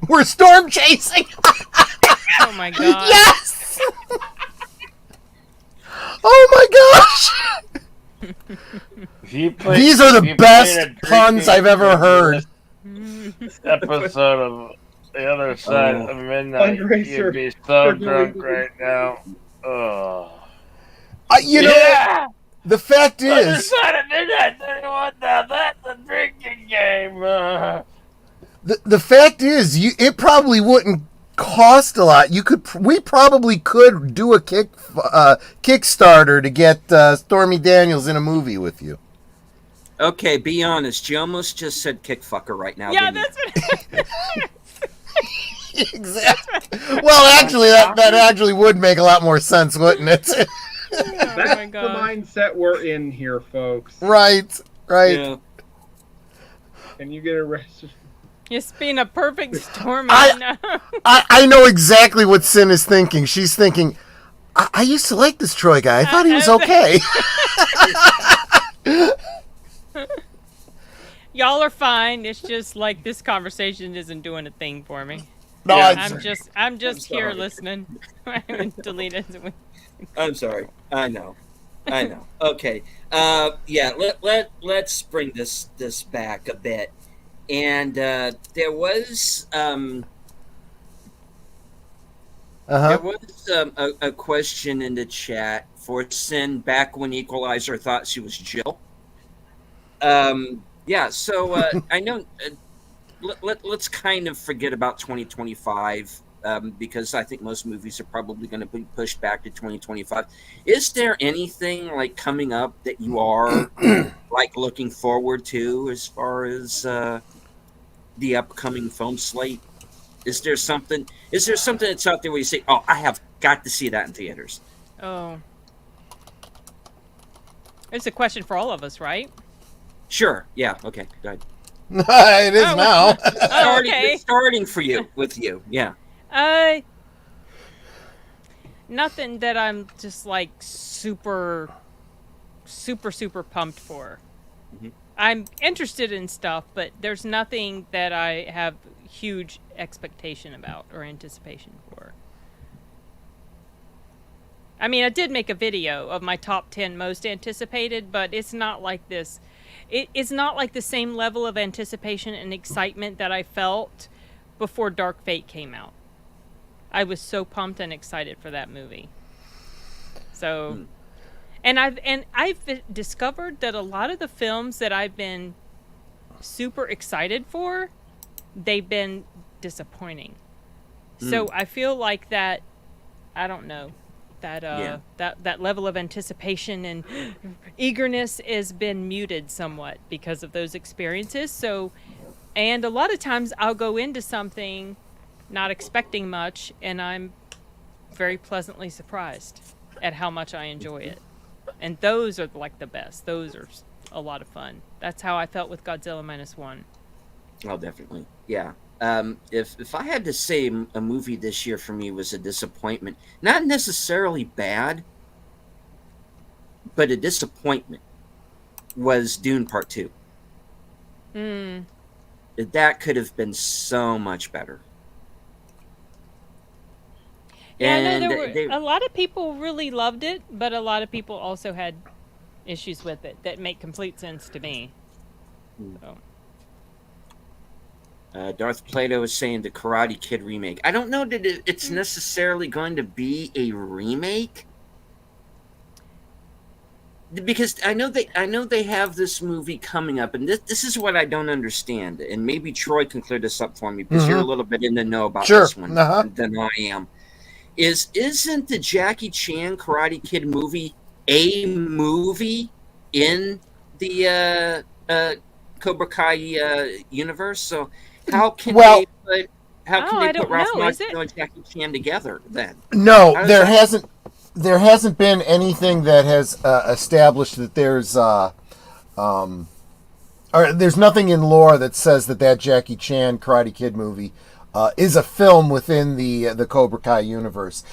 We're storm chasing. Oh my god. Yes. Oh my gosh. These are the best puns I've ever heard. Episode of The Other Side of Midnight. Fundraiser You'd be so for drunk deleted. right now. Oh. The fact Other is, Side of Midnight 31 now. That's a drinking game. the fact is, it probably wouldn't cost a lot. We probably could do a Kickstarter to get Stormy Daniels in a movie with you. Okay, be honest. You almost just said kick fucker right now. Yeah, didn't you? that's what. Exactly. Well, actually, that actually would make a lot more sense, wouldn't it? Oh my That's the god. mindset we're in here, folks. Right. Yeah. Can you get arrested? It's been a perfect storm. I- I know exactly what Sin is thinking. She's thinking, I used to like this Troy guy. I thought he was okay. Y'all are fine. It's just like this conversation isn't doing a thing for me. No, Yeah. I'm just here sorry. listening. I haven't deleted it. I'm sorry. I know. Okay. Yeah. Let's bring this back a bit. And there was there was a question in the chat for Sin back when Equalizer thought she was Jill. Yeah. So I know. Let's kind of forget about 2025 because I think most movies are probably going to be pushed back to 2025. Is there anything like coming up that you are like looking forward to as far as the upcoming film slate? Is there something that's out there where you say, "Oh, I have got to see that in theaters"? Oh. It's a question for all of us, right? Sure. Yeah. Okay. Good. It is Oh, now. Oh, okay. It's starting for you with you. Yeah. Nothing that I'm just like super pumped for. Mhm. I'm interested in stuff, but there's nothing that I have huge expectation about or anticipation for. I mean, I did make a video of my top 10 most anticipated, but it's not like this. It's not like the same level of anticipation and excitement that I felt before Dark Fate came out. I was so pumped and excited for that movie. So, and I've discovered that a lot of the films that I've been super excited for, they've been disappointing. So I feel like that, I don't know, that that level of anticipation and eagerness has been muted somewhat because of those experiences. So, and a lot of times I'll go into something not expecting much, and I'm very pleasantly surprised at how much I enjoy it. And those are like the best. Those are a lot of fun. That's how I felt with Godzilla -1. Oh, definitely. Yeah. If I had to say a movie this year for me was a disappointment, not necessarily bad, but a disappointment, was Dune Part 2. That could have been so much better. Yeah, I know And there were a lot of people really loved it, but a lot of people also had issues with it that make complete sense to me. So. Darth Plato is saying the Karate Kid remake. I don't know that it's necessarily going to be a remake, because I know they have this movie coming up, and this is what I don't understand. And maybe Troy can clear this up for me, because you're a little bit in the know about this one than I am. Isn't the Jackie Chan Karate Kid movie a movie in the Cobra Kai universe? So how can they put Ralph Macchio and Jackie Chan together then? No, there hasn't been anything that has established that there's or there's nothing in lore that says that Jackie Chan Karate Kid movie is a film within the Cobra Kai universe.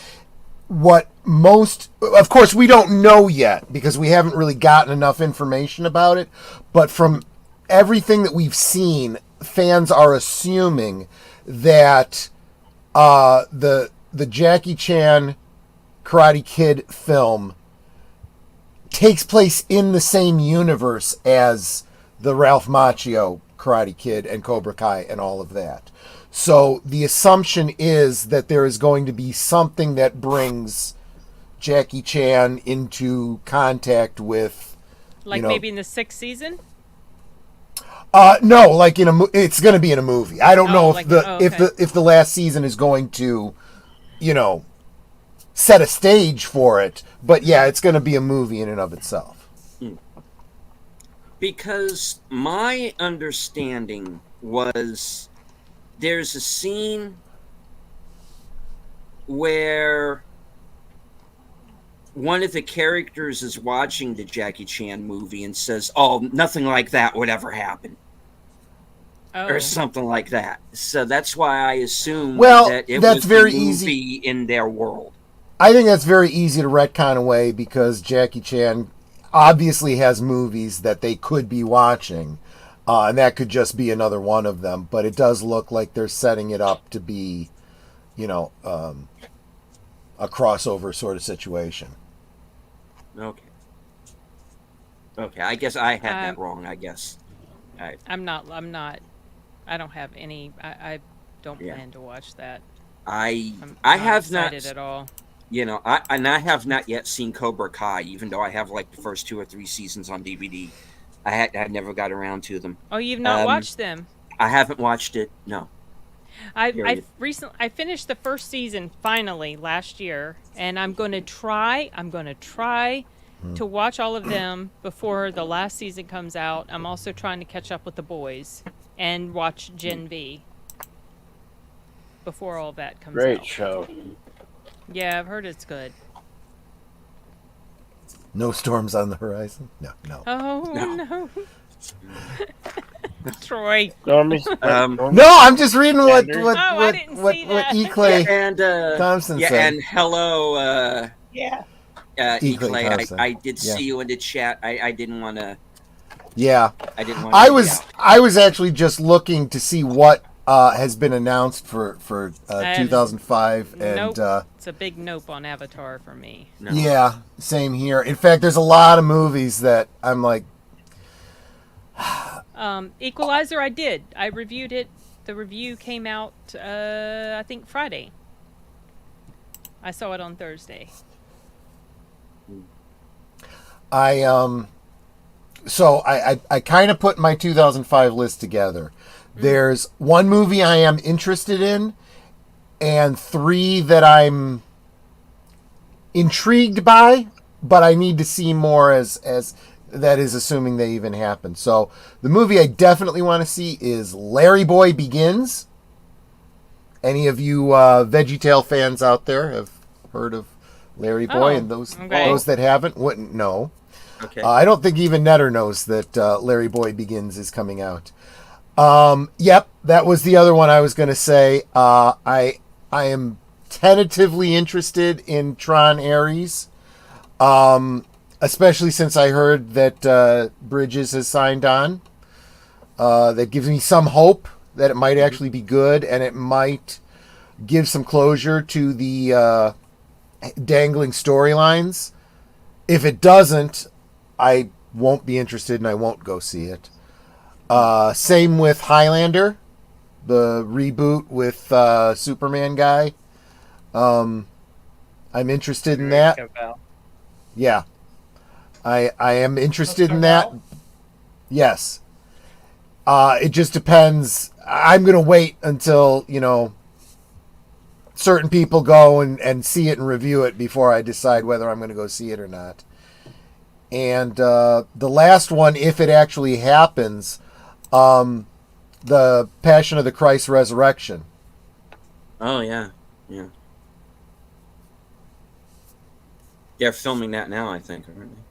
Of course, we don't know yet because we haven't really gotten enough information about it, but from everything that we've seen, fans are assuming that the Jackie Chan Karate Kid film takes place in the same universe as the Ralph Macchio Karate Kid and Cobra Kai and all of that. So the assumption is that there is going to be something that brings Jackie Chan into contact with, maybe in the 6th season. No, like it's going to be in a movie. I don't know if if the last season is going to, set a stage for it. But yeah, it's going to be a movie in and of itself. Because my understanding was there's a scene where one of the characters is watching the Jackie Chan movie and says, "Oh, nothing like that would ever happen." Or something like that. So that's why I assume that it was very a movie easy in their world. I think that's very easy to retcon away because Jackie Chan obviously has movies that they could be watching, and that could just be another one of them. But it does look like they're setting it up to be, a crossover sort of situation. Okay. I guess I had that wrong. I guess. I'm not. I don't have any. I don't plan to watch that. I not have not at all. I have not yet seen Cobra Kai, even though I have like the first 2 or 3 seasons on DVD. I never got around to them. Oh, you've not watched them? I haven't watched it. No. I finished the first season finally last year, and I'm going to try to watch all of them before the last season comes out. I'm also trying to catch up with The Boys and watch Gen V before all that comes out. Great show. Yeah, I've heard it's good. No storms on the horizon? No. Oh, no. Troy. Stormy, No, I'm just reading what Standard. what Oh, I what didn't what, see what that. E. Clay and Thompson yeah, said. and hello, Yeah. E. Clay Clay. Thompson. I did Yeah. see you in the chat. I didn't want to. Yeah, I didn't want. I was actually just looking to see what has been announced for 2005, and Nope. It's a big nope on Avatar for me. No. yeah, same here. In fact, there's a lot of movies that I'm like, Equalizer, I did. I reviewed it. The review came out, I think Friday. I saw it on Thursday. So I kind of put my 2005 list together. There's one movie I am interested in, and 3 that I'm intrigued by, but I need to see more as that is assuming they even happen. So the movie I definitely want to see is Larry Boy Begins. Any of you VeggieTale fans out there have heard of Larry Boy? Oh, And those okay. those that haven't wouldn't know. Okay. I don't think even Netter knows that Larry Boy Begins is coming out. Yep, that was the other one I was going to say. I am tentatively interested in Tron Ares, especially since I heard that Bridges has signed on. That gives me some hope that it might actually be good, and it might give some closure to the dangling storylines. If it doesn't, I won't be interested and I won't go see it. Same with Highlander, the reboot with Superman guy. I'm interested in that. Yeah. I am interested in that. Yes. It just depends. I'm going to wait until, certain people go and see it and review it before I decide whether I'm going to go see it or not. And the last one, if it actually happens, the Passion of the Christ Resurrection. Oh yeah. They're filming that now, I think, aren't they?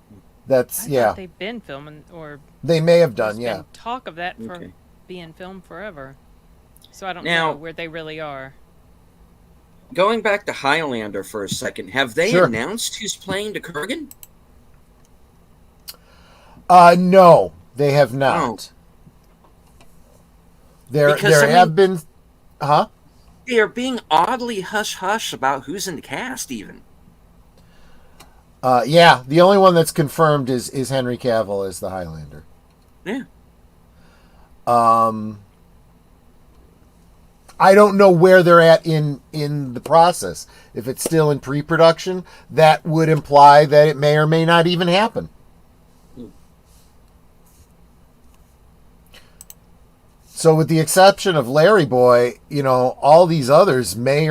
That's I yeah. thought they've been filming, or They may have done, there's yeah. been talk of that for Okay. being filmed forever. So I don't Now- know where they really are. Going back to Highlander for a second, have they Sure. announced who's playing the Kurgan? No, they have not. There Because, I mean- have been, huh? They are being oddly hush-hush about who's in the cast, even. Yeah, the only one that's confirmed is Henry Cavill as the Highlander. Yeah. I don't know where they're at in the process. If it's still in pre-production, that would imply that it may or may not even happen. So with the exception of Larry Boy, all these others may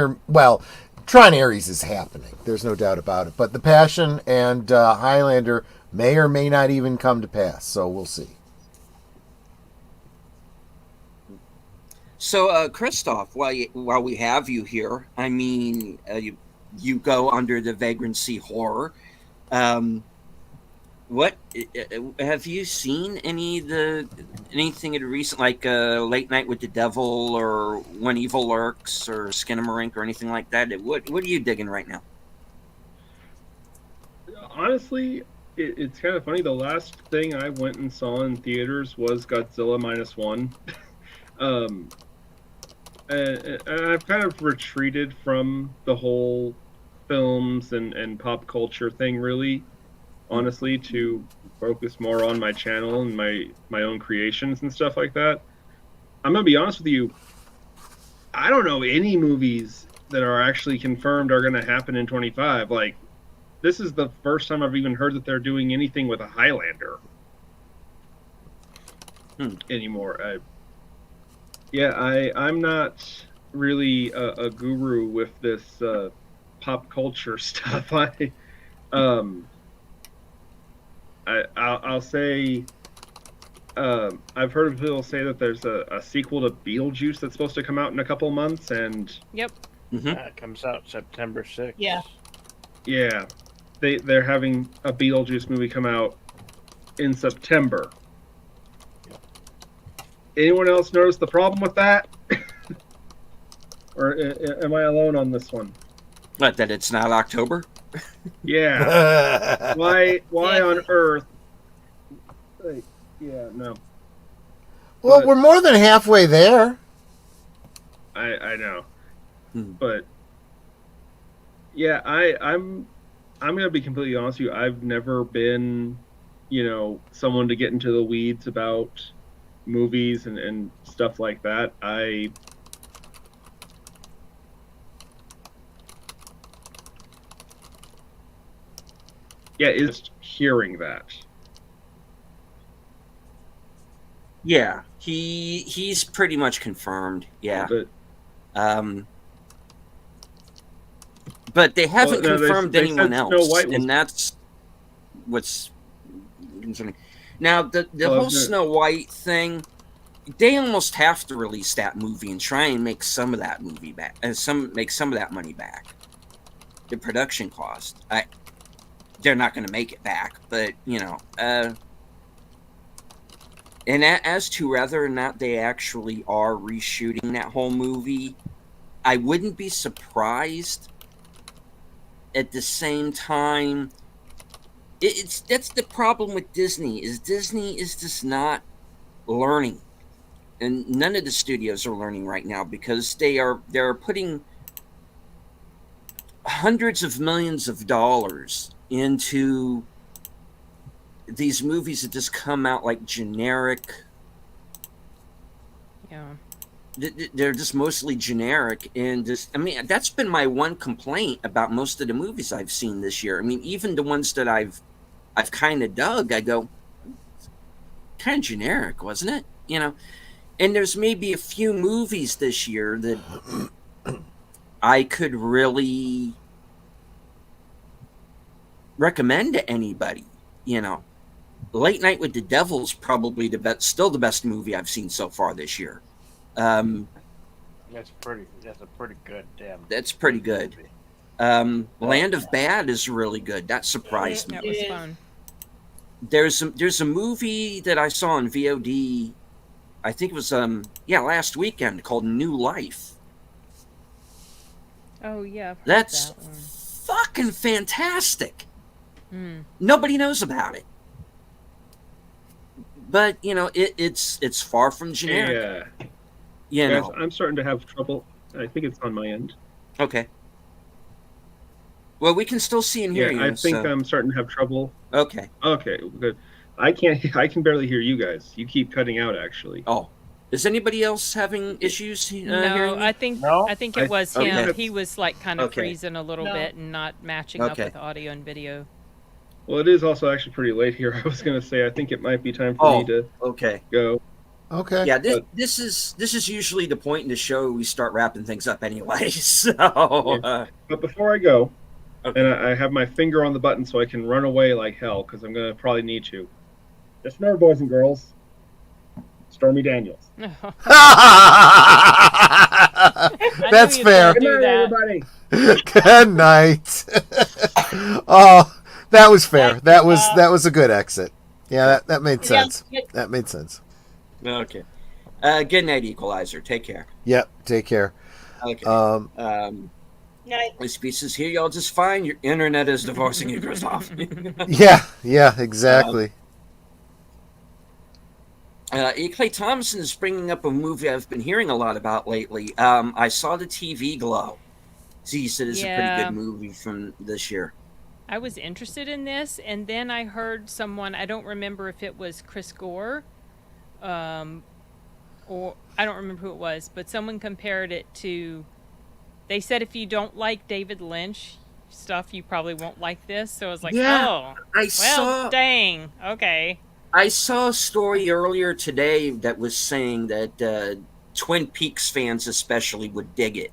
Tron Ares is happening. There's no doubt about it. But the Passion and Highlander may or may not even come to pass. So we'll see. So, Christoph, while we have you here, I mean, you go under the vagrancy horror. What have you seen anything in the recent, like Late Night with the Devil or When Evil Lurks or Skinamarink or anything like that? What are you digging right now? Honestly, it's kind of funny. The last thing I went and saw in theaters was Godzilla -1. And I've kind of retreated from the whole films and pop culture thing, really, honestly, to focus more on my channel and my own creations and stuff like that. I'm gonna be honest with you, I don't know any movies that are actually confirmed are gonna happen in 25. Like, this is the first time I've even heard that they're doing anything with a Highlander anymore. I'm not really a guru with this pop culture stuff. I'll say I've heard people say that there's a sequel to Beetlejuice that's supposed to come out in a couple months, and Yep. That comes out September 6th. Yeah. yeah, they're having a Beetlejuice movie come out in September. Anyone else notice the problem with that? Or am I alone on this one? What, that it's not October? Yeah. Why Yeah. on earth? Like, yeah, no. Well, But- we're more than halfway there. I know. Hmm. But yeah, I'm gonna be completely honest with you. I've never been, someone to get into the weeds about movies and stuff like that. It's just hearing that. Yeah, he's pretty much confirmed. Yeah. But But they haven't Well, no, they- confirmed they anyone said else, Snow White was- and that's what's concerning. Now, the Well, whole Snow White thing, they almost have to release that movie and try and make some of that movie back, make some of that money back. The production cost, they're not going to make it back, but and as to whether or not they actually are reshooting that whole movie, I wouldn't be surprised. At the same time, that's the problem with Disney is just not learning, and none of the studios are learning right now because they're putting hundreds of millions of dollars into these movies that just come out like generic. Yeah. They're just mostly generic, and that's been my one complaint about most of the movies I've seen this year. I mean, even the ones that I've kind of dug, I go, kind of generic, wasn't it? And there's maybe a few movies this year that I could really recommend to anybody. Late Night with the Devil's probably still the best movie I've seen so far this year. That's a pretty good damn. That's pretty good. Land of Bad is really good. That surprised me. That was fun. There's a movie that I saw on VOD. I think it was last weekend called New Life. Oh yeah. I've heard That's that one. fucking fantastic. Mm. Nobody knows about it. But it's far from generic. Yeah. Guys, I'm starting to have trouble. I think it's on my end. Okay. Well, we can still see and hear you. I think so- I'm starting to have trouble. Okay. Okay, good. I can barely hear you guys. You keep cutting out, actually. Oh, is anybody else having issues? Hearing No, me? I think No? it was him. Okay. He was like kind of Okay. freezing a little No. bit and not matching up Okay. with audio and video. Well, it is also actually pretty late here. I was going to say I think it might be time for me to Okay. go. Okay. Yeah, But- this is usually the point in the show we start wrapping things up anyway. So But before I go, Okay. and I have my finger on the button so I can run away like hell because I'm going to probably need to. Just remember, boys and girls, Stormy Daniels. That's you fair. could do that. everybody. Good night. Oh, that was fair. That was a good exit. Yeah, that made sense. That made sense. okay. Good night, Equalizer. Take care. Yep. Take care. Okay. Night. This piece is here. Y'all just fine. Your internet is divorcing you, Christoph. Yeah. Exactly. Clay Thompson is bringing up a movie I've been hearing a lot about lately. I saw The TV Glow. He said it's a pretty Yeah. good movie from this year. I was interested in this, and then I heard someone, I don't remember if it was Chris Gore, or I don't remember who it was, but someone compared it to, they said if you don't like David Lynch stuff, you probably won't like this. So I was like, Yeah, oh, I well, dang, okay. I saw a story earlier today that was saying that Twin Peaks fans especially would dig it,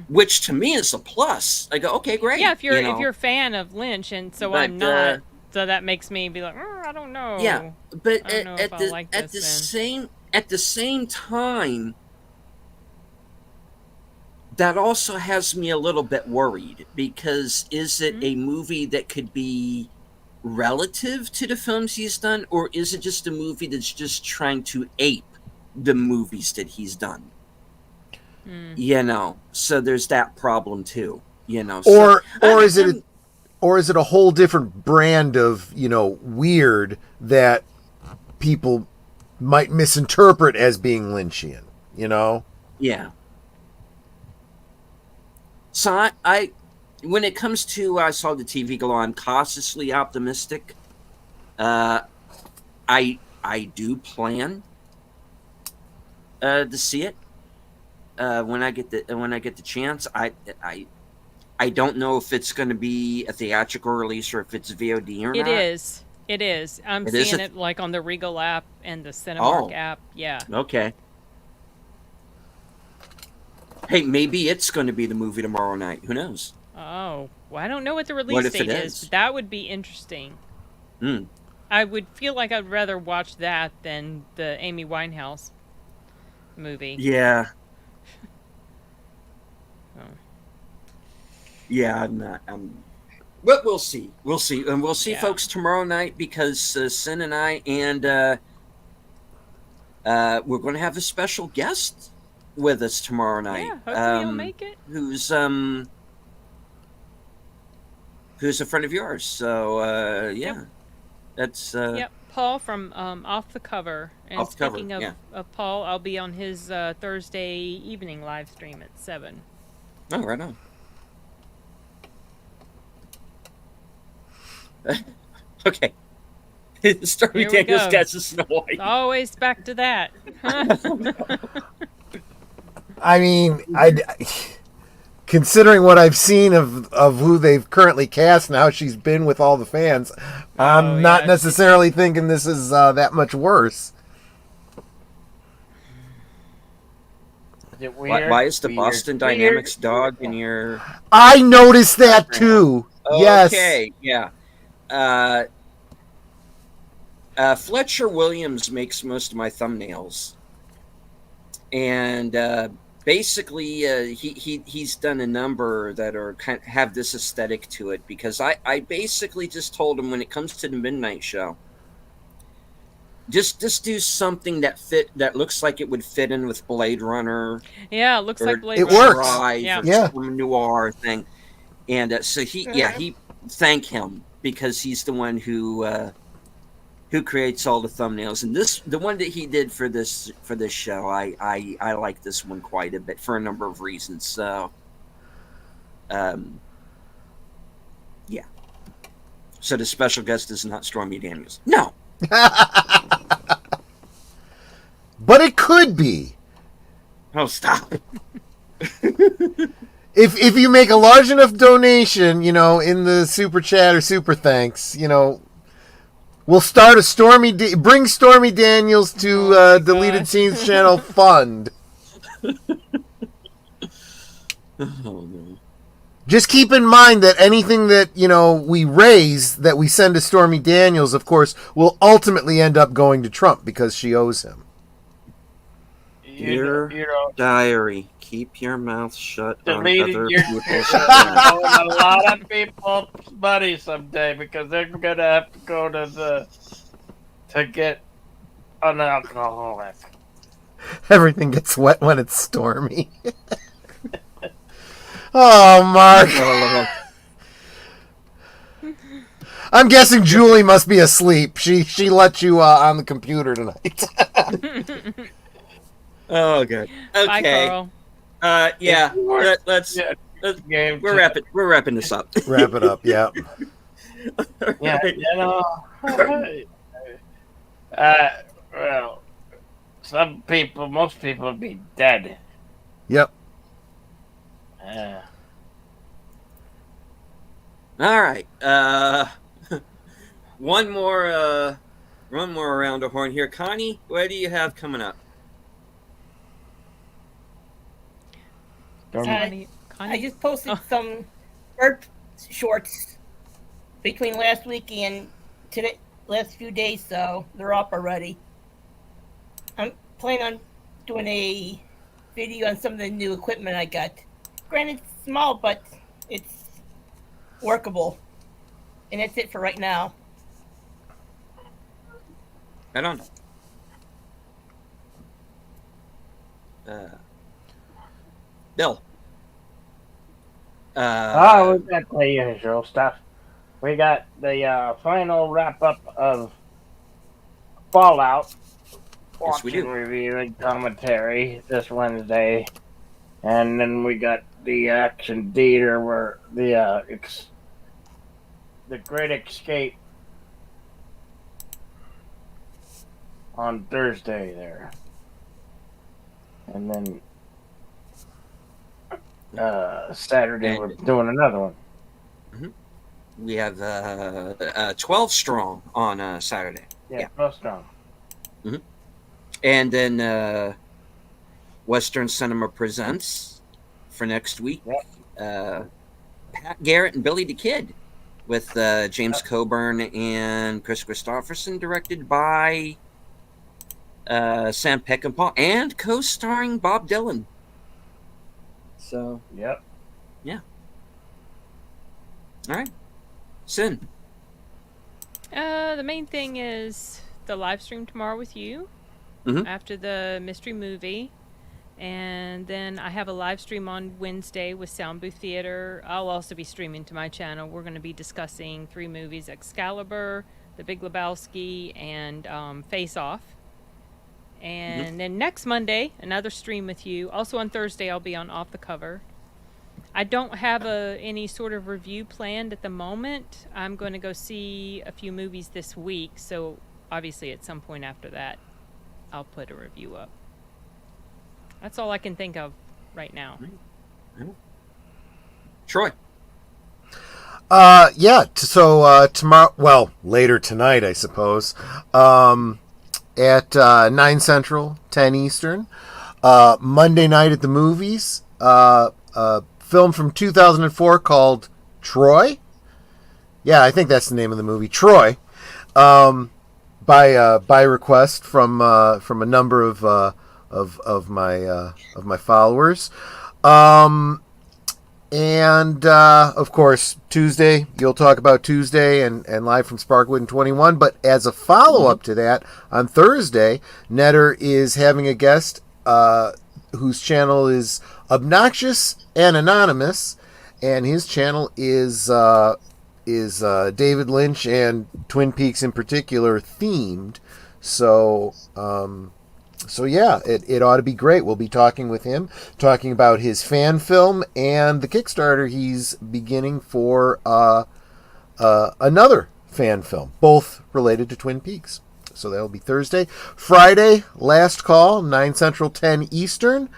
which to me is a plus. I go, okay, great. Yeah, if you're you know? if you're a fan of Lynch, and so But, I'm not, so that makes me be like, I don't know. Yeah, but I don't know if I'll like this at the same time, that also has me a little bit worried because is it a movie that could be relative to the films he's done, or is it just a movie that's just trying to ape the movies that he's done. Mm. You know, so there's that problem too. You know, so, Or is it a whole different brand of, you know, weird that people might misinterpret as being Lynchian, you know? Yeah. So I when it comes to I saw the TV glow, I'm cautiously optimistic. I do plan to see it when I get the chance. I don't know if it's going to be a theatrical release or if it's VOD or not. It is. I'm It seeing is it like on the Regal app and the Cinemark app. Yeah. Okay. Hey, maybe it's going to be the movie tomorrow night. Who knows? Oh, well, I don't know what the release if date it is, is? but that would be interesting. Hmm. I would feel like I'd rather watch that than the Amy Winehouse movie. Yeah. Oh. Yeah, I'm not. But we'll see. We'll see. And we'll see, Yeah. folks, tomorrow night because Sin and I and we're going to have a special guest with us tomorrow night. Yeah, hopefully you'll make it. Who's a friend of yours. So, yeah. Yep. That's... Yep, Paul from Off the Cover. And Off the Cover, speaking yeah. of Paul, I'll be on his Thursday evening live stream at 7. Oh, right on. Okay. Stormy Here we Daniels go. gets a Snow White. Always back to that. I mean, considering what I've seen of who they've currently cast and how she's been with all the fans, I'm not yeah. necessarily thinking this is that much worse. Is it weird? Why is the Weird. Boston Weird. Dynamics dog in your... I noticed that too. Yes. Okay, yeah. Fletcher Williams makes most of my thumbnails, and basically he's done a number that are have this aesthetic to it. Because I basically just told him when it comes to the midnight show, just do something that looks like it would fit in with Blade Runner. Yeah, it looks like Blade It Runner. works. Drive, Yeah. or Yeah. some noir thing. And so he thank him because he's the one who creates all the thumbnails. And the one that he did for this show, I like this one quite a bit for a number of reasons. So, yeah. So the special guest is not Stormy Daniels. No. But it could be. Oh, stop. If you make a large enough donation, you know, in the super chat or super thanks, you know, we'll start a bring Stormy Daniels to Deleted gosh. Scenes channel fund. Oh, no. Just keep in mind that anything that, you know, we raise that we send to Stormy Daniels, of course, will ultimately end up going to Trump because she owes him. Dear diary, keep your mouth shut on Deleted other your people's a lot of people's money someday because they're gonna have to go to get an alcoholic. Everything gets wet when it's stormy. Oh, Mark. I'm guessing Julie must be asleep. She let you on the computer tonight. Oh, good. Okay. Bye, Carl. Yeah. Let's. Game We're wrapping this up. Wrap it up. Yeah. Yeah, you know. Well, most people would be dead. Yep. All right. One more around the horn here. Connie, what do you have coming up? Connie? I just posted some bird shorts between last week and today, last few days, so they're up already. I'm planning on doing a video on some of the new equipment I got. Granted, it's small, but it's workable. And that's it for right now. I don't know. Bill. We got the usual stuff. We got the final wrap up of Fallout. Yes, we do. Review and commentary this Wednesday, and then we got the action theater where the Great Escape on Thursday there, and then Saturday we're doing another one. We have 12 Strong on Saturday. Yeah, 12 Strong. And then Western Cinema Presents for next week. Yep. Pat Garrett and Billy the Kid with James Coburn and Chris Christopherson, directed by Sam Peckinpah and co-starring Bob Dylan. So, Yep. yeah. All right. Sin. The main thing is the live stream tomorrow with you after the mystery movie. And then I have a live stream on Wednesday with Sound Booth Theater. I'll also be streaming to my channel. We're going to be discussing 3 movies: Excalibur, The Big Lebowski, and Face Off. And then next Monday, another stream with you. Also on Thursday, I'll be on Off the Cover. I don't have any sort of review planned at the moment. I'm going to go see a few movies this week, so obviously at some point after that, I'll put a review up. That's all I can think of right now. Troy. So tomorrow, well, later tonight, I suppose, at 9 Central, 10 Eastern. Monday night at the movies, film from 2004 called Troy. Yeah, I think that's the name of the movie, Troy. By request from a number of my followers. And of course, Tuesday, you'll talk about Tuesday and live from Sparkwood in 21. But as a follow-up to that, on Thursday, Netter is having a guest whose channel is Obnoxious and Anonymous, and his channel is David Lynch and Twin Peaks in particular themed. So yeah, it ought to be great. We'll be talking with him, talking about his fan film and the Kickstarter he's beginning for another fan film, both related to Twin Peaks. So that'll be Thursday. Friday, last call, 9 Central, 10 Eastern.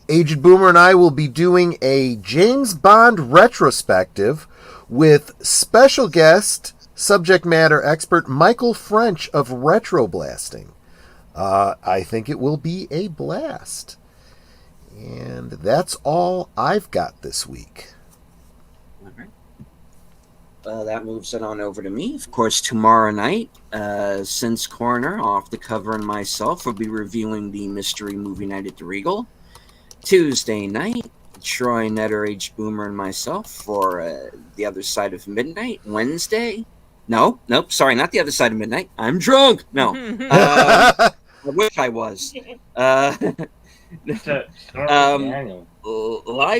Aged Boomer and I will be doing a James Bond retrospective with special guest, subject matter expert Michael French of Retroblasting. I think it will be a blast. And that's all I've got this week. All right. That moves it on over to me. Of course, tomorrow night, Sin's Corner, Off the Cover, and myself will be reviewing the mystery movie night at the Regal. Tuesday night, Troy, Netter, H. Boomer, and myself for The Other Side of Midnight. Wednesday, nope, sorry, not The Other Side of Midnight. I'm drunk. No, I wish I was. Live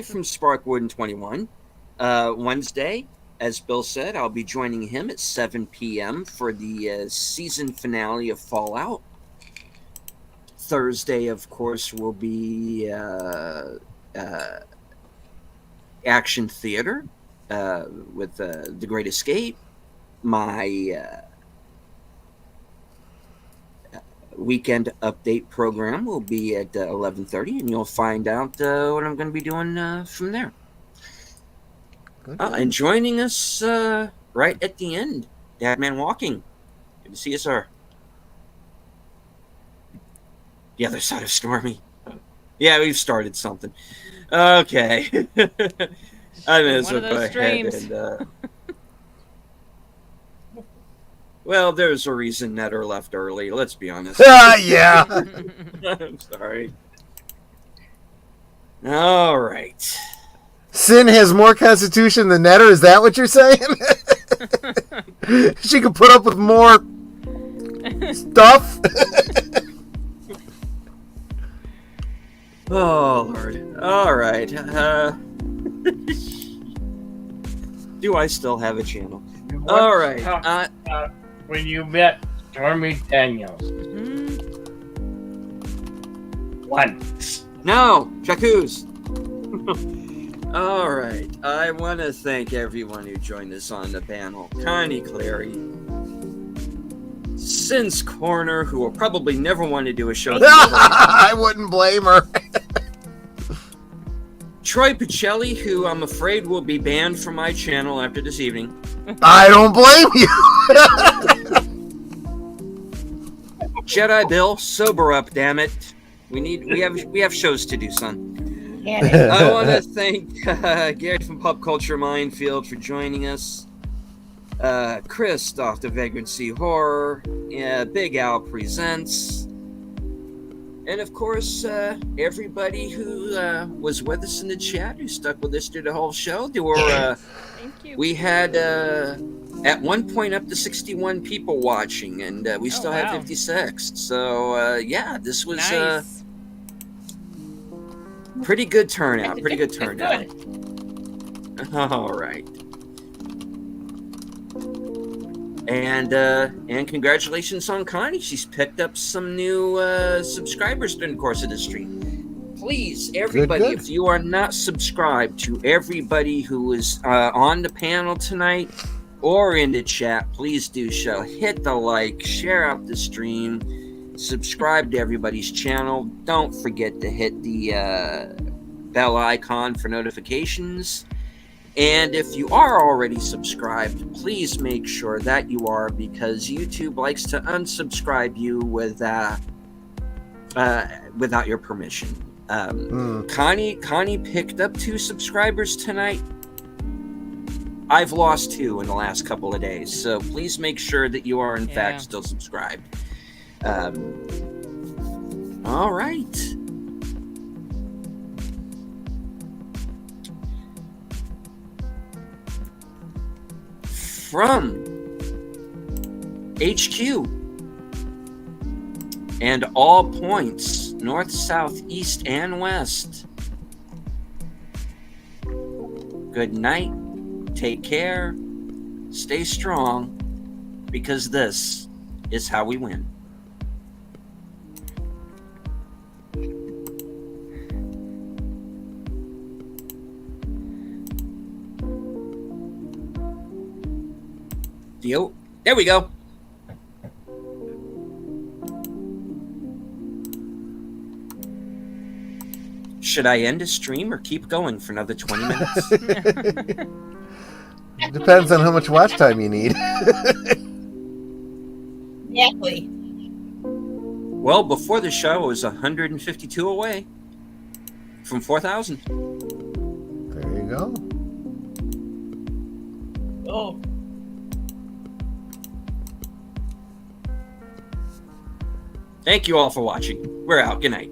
from Sparkwood in 21. Wednesday, as Bill said, I'll be joining him at 7 p.m. for the season finale of Fallout. Thursday, of course, will be Action Theater with The Great Escape. My weekend update program will be at 11:30, and you'll find out what I'm going to be doing from there. And joining us right at the end, Dadman Walking. Good to see you, sir. The Other Side of Stormy. Yeah, we've started something. Okay. I may as well go ahead and... Well, there's a reason Netter left early, let's be honest. Yeah. I'm sorry. All right. Sin has more constitution than Netter, is that what you're saying? She could put up with more stuff? Oh, Lord. All right. Do I still have a channel? All right. When you met Stormy Daniels. Once. No, Jacuz. All right. I want to thank everyone who joined us on the panel. Connie Clary, Sin's Corner, who will probably never want to do a show. I wouldn't blame her. Troy Pacelli, who I'm afraid will be banned from my channel after this evening. I don't blame you. Jedi Bill, sober up, damn it. We have shows to do, son. Yeah. I want to thank Gary from Pop Culture Minefield for joining us. Chris off the Vagrancy Horror. Big Al Presents. And of course, everybody who was with us in the chat, who stuck with us through the whole show. There were, Thank you. we had at one point up to 61 people watching, and we still wow. have 56. So yeah, this was Nice. pretty good turnout. Pretty good It's turnout. good. All right. And congratulations on Connie. She's picked up some new subscribers during the course of the stream. Please, everybody, good. if you are not subscribed to everybody who is on the panel tonight or in the chat, please do so. Hit the like, share out the stream, subscribe to everybody's channel. Don't forget to hit the bell icon for notifications. And if you are already subscribed, please make sure that you are, because YouTube likes to unsubscribe you without your permission. Connie picked up 2 subscribers tonight. I've lost 2 in the last couple of days, so please make sure that you are in fact still subscribed. All right. From HQ and all points, north, south, east, and west. Good night. Take care. Stay strong, because this is how we win. Yo, there we go. Should I end the stream or keep going for another 20 minutes? Depends on how much watch time you need. Exactly. Well, before the show, it was 152 away from 4,000. There you go. Oh. Thank you all for watching. We're out. Good night.